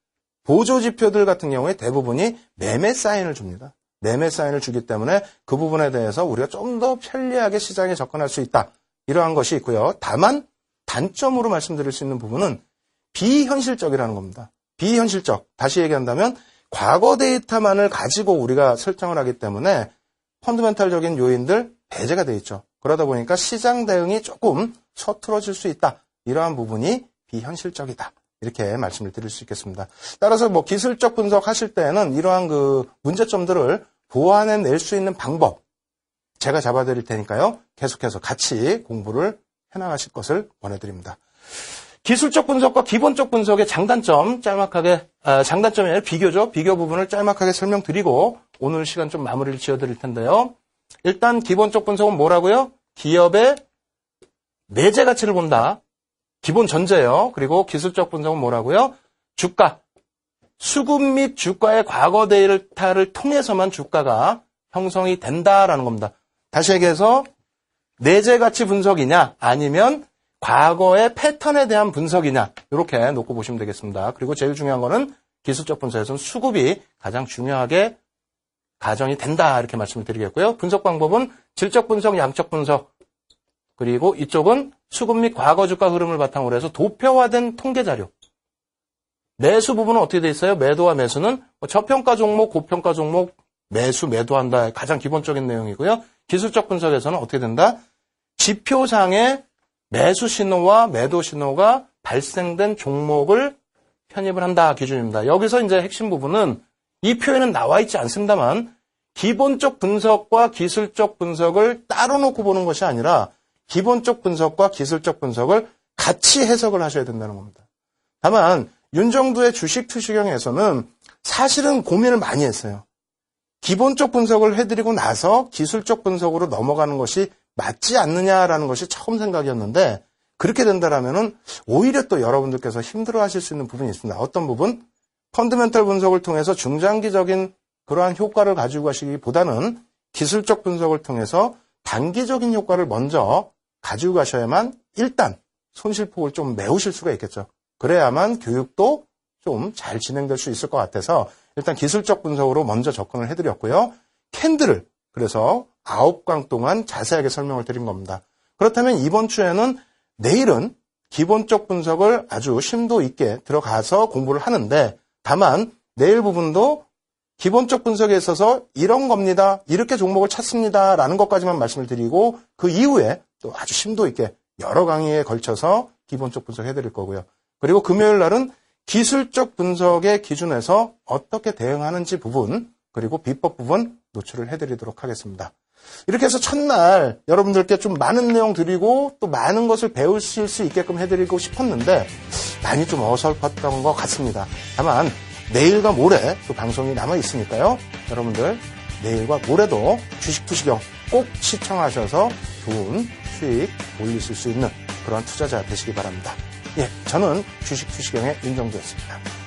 A: 보조 지표들 같은 경우에 대부분이 매매 사인을 줍니다. 매매 사인을 주기 때문에 그 부분에 대해서 우리가 좀 더 편리하게 시장에 접근할 수 있다. 이러한 것이 있고요. 다만 단점으로 말씀드릴 수 있는 부분은 비현실적이라는 겁니다. 비현실적. 다시 얘기한다면 과거 데이터만을 가지고 우리가 설정을 하기 때문에 펀더멘탈적인 요인들 배제가 되어 있죠. 그러다 보니까 시장 대응이 조금 서툴어질 수 있다. 이러한 부분이 비현실적이다. 이렇게 말씀을 드릴 수 있겠습니다. 따라서 뭐 기술적 분석하실 때는 이러한 그 문제점들을 보완해낼 수 있는 방법 제가 잡아드릴 테니까요. 계속해서 같이 공부를 해나가실 것을 권해드립니다. 기술적 분석과 기본적 분석의 장단점 짤막하게 장단점이 아니라 비교죠. 비교 부분을 짤막하게 설명드리고 오늘 시간 좀 마무리를 지어드릴 텐데요. 일단 기본적 분석은 뭐라고요? 기업의 내재 가치를 본다. 기본 전제예요. 그리고 기술적 분석은 뭐라고요? 주가, 수급 및 주가의 과거 데이터를 통해서만 주가가 형성이 된다라는 겁니다. 다시 얘기해서 내재 가치 분석이냐 아니면 과거의 패턴에 대한 분석이냐 이렇게 놓고 보시면 되겠습니다. 그리고 제일 중요한 거는 기술적 분석에서는 수급이 가장 중요하게 가정이 된다 이렇게 말씀을 드리겠고요. 분석 방법은 질적 분석, 양적 분석 그리고 이쪽은 수급 및 과거 주가 흐름을 바탕으로 해서 도표화된 통계 자료. 매수 부분은 어떻게 돼 있어요? 매도와 매수는 저평가 종목, 고평가 종목 매수, 매도한다. 가장 기본적인 내용이고요. 기술적 분석에서는 어떻게 된다? 지표상의 매수 신호와 매도 신호가 발생된 종목을 편입을 한다 기준입니다. 여기서 이제 핵심 부분은 이 표에는 나와 있지 않습니다만 기본적 분석과 기술적 분석을 따로 놓고 보는 것이 아니라 기본적 분석과 기술적 분석을 같이 해석을 하셔야 된다는 겁니다. 다만 윤정두의 주식 투시경에서는 사실은 고민을 많이 했어요. 기본적 분석을 해드리고 나서 기술적 분석으로 넘어가는 것이 맞지 않느냐라는 것이 처음 생각이었는데 그렇게 된다라면은 오히려 또 여러분들께서 힘들어하실 수 있는 부분이 있습니다. 어떤 부분? 펀더멘털 분석을 통해서 중장기적인 그러한 효과를 가지고 가시기보다는 기술적 분석을 통해서 단기적인 효과를 먼저 가지고 가셔야만 일단 손실폭을 좀 메우실 수가 있겠죠. 그래야만 교육도 좀 잘 진행될 수 있을 것 같아서 일단 기술적 분석으로 먼저 접근을 해드렸고요. 캔들을 그래서 9강 동안 자세하게 설명을 드린 겁니다. 그렇다면 이번 주에는 내일은 기본적 분석을 아주 심도 있게 들어가서 공부를 하는데 다만 내일 부분도 기본적 분석에 있어서 이런 겁니다. 이렇게 종목을 찾습니다. 라는 것까지만 말씀을 드리고 그 이후에 또 아주 심도 있게 여러 강의에 걸쳐서 기본적 분석 해드릴 거고요. 그리고 금요일 날은 기술적 분석의 기준에서 어떻게 대응하는지 부분 그리고 비법 부분 노출을 해드리도록 하겠습니다. 이렇게 해서 첫날 여러분들께 좀 많은 내용 드리고 또 많은 것을 배우실 수 있게끔 해드리고 싶었는데 많이 좀 어설펐던 것 같습니다. 다만 내일과 모레 또 방송이 남아 있으니까요. 여러분들 내일과 모레도 주식투시경 꼭 시청하셔서 좋은 수익 올리실 수 있는 그런 투자자 되시기 바랍니다. 예, 저는 주식투시경의 윤정두였습니다.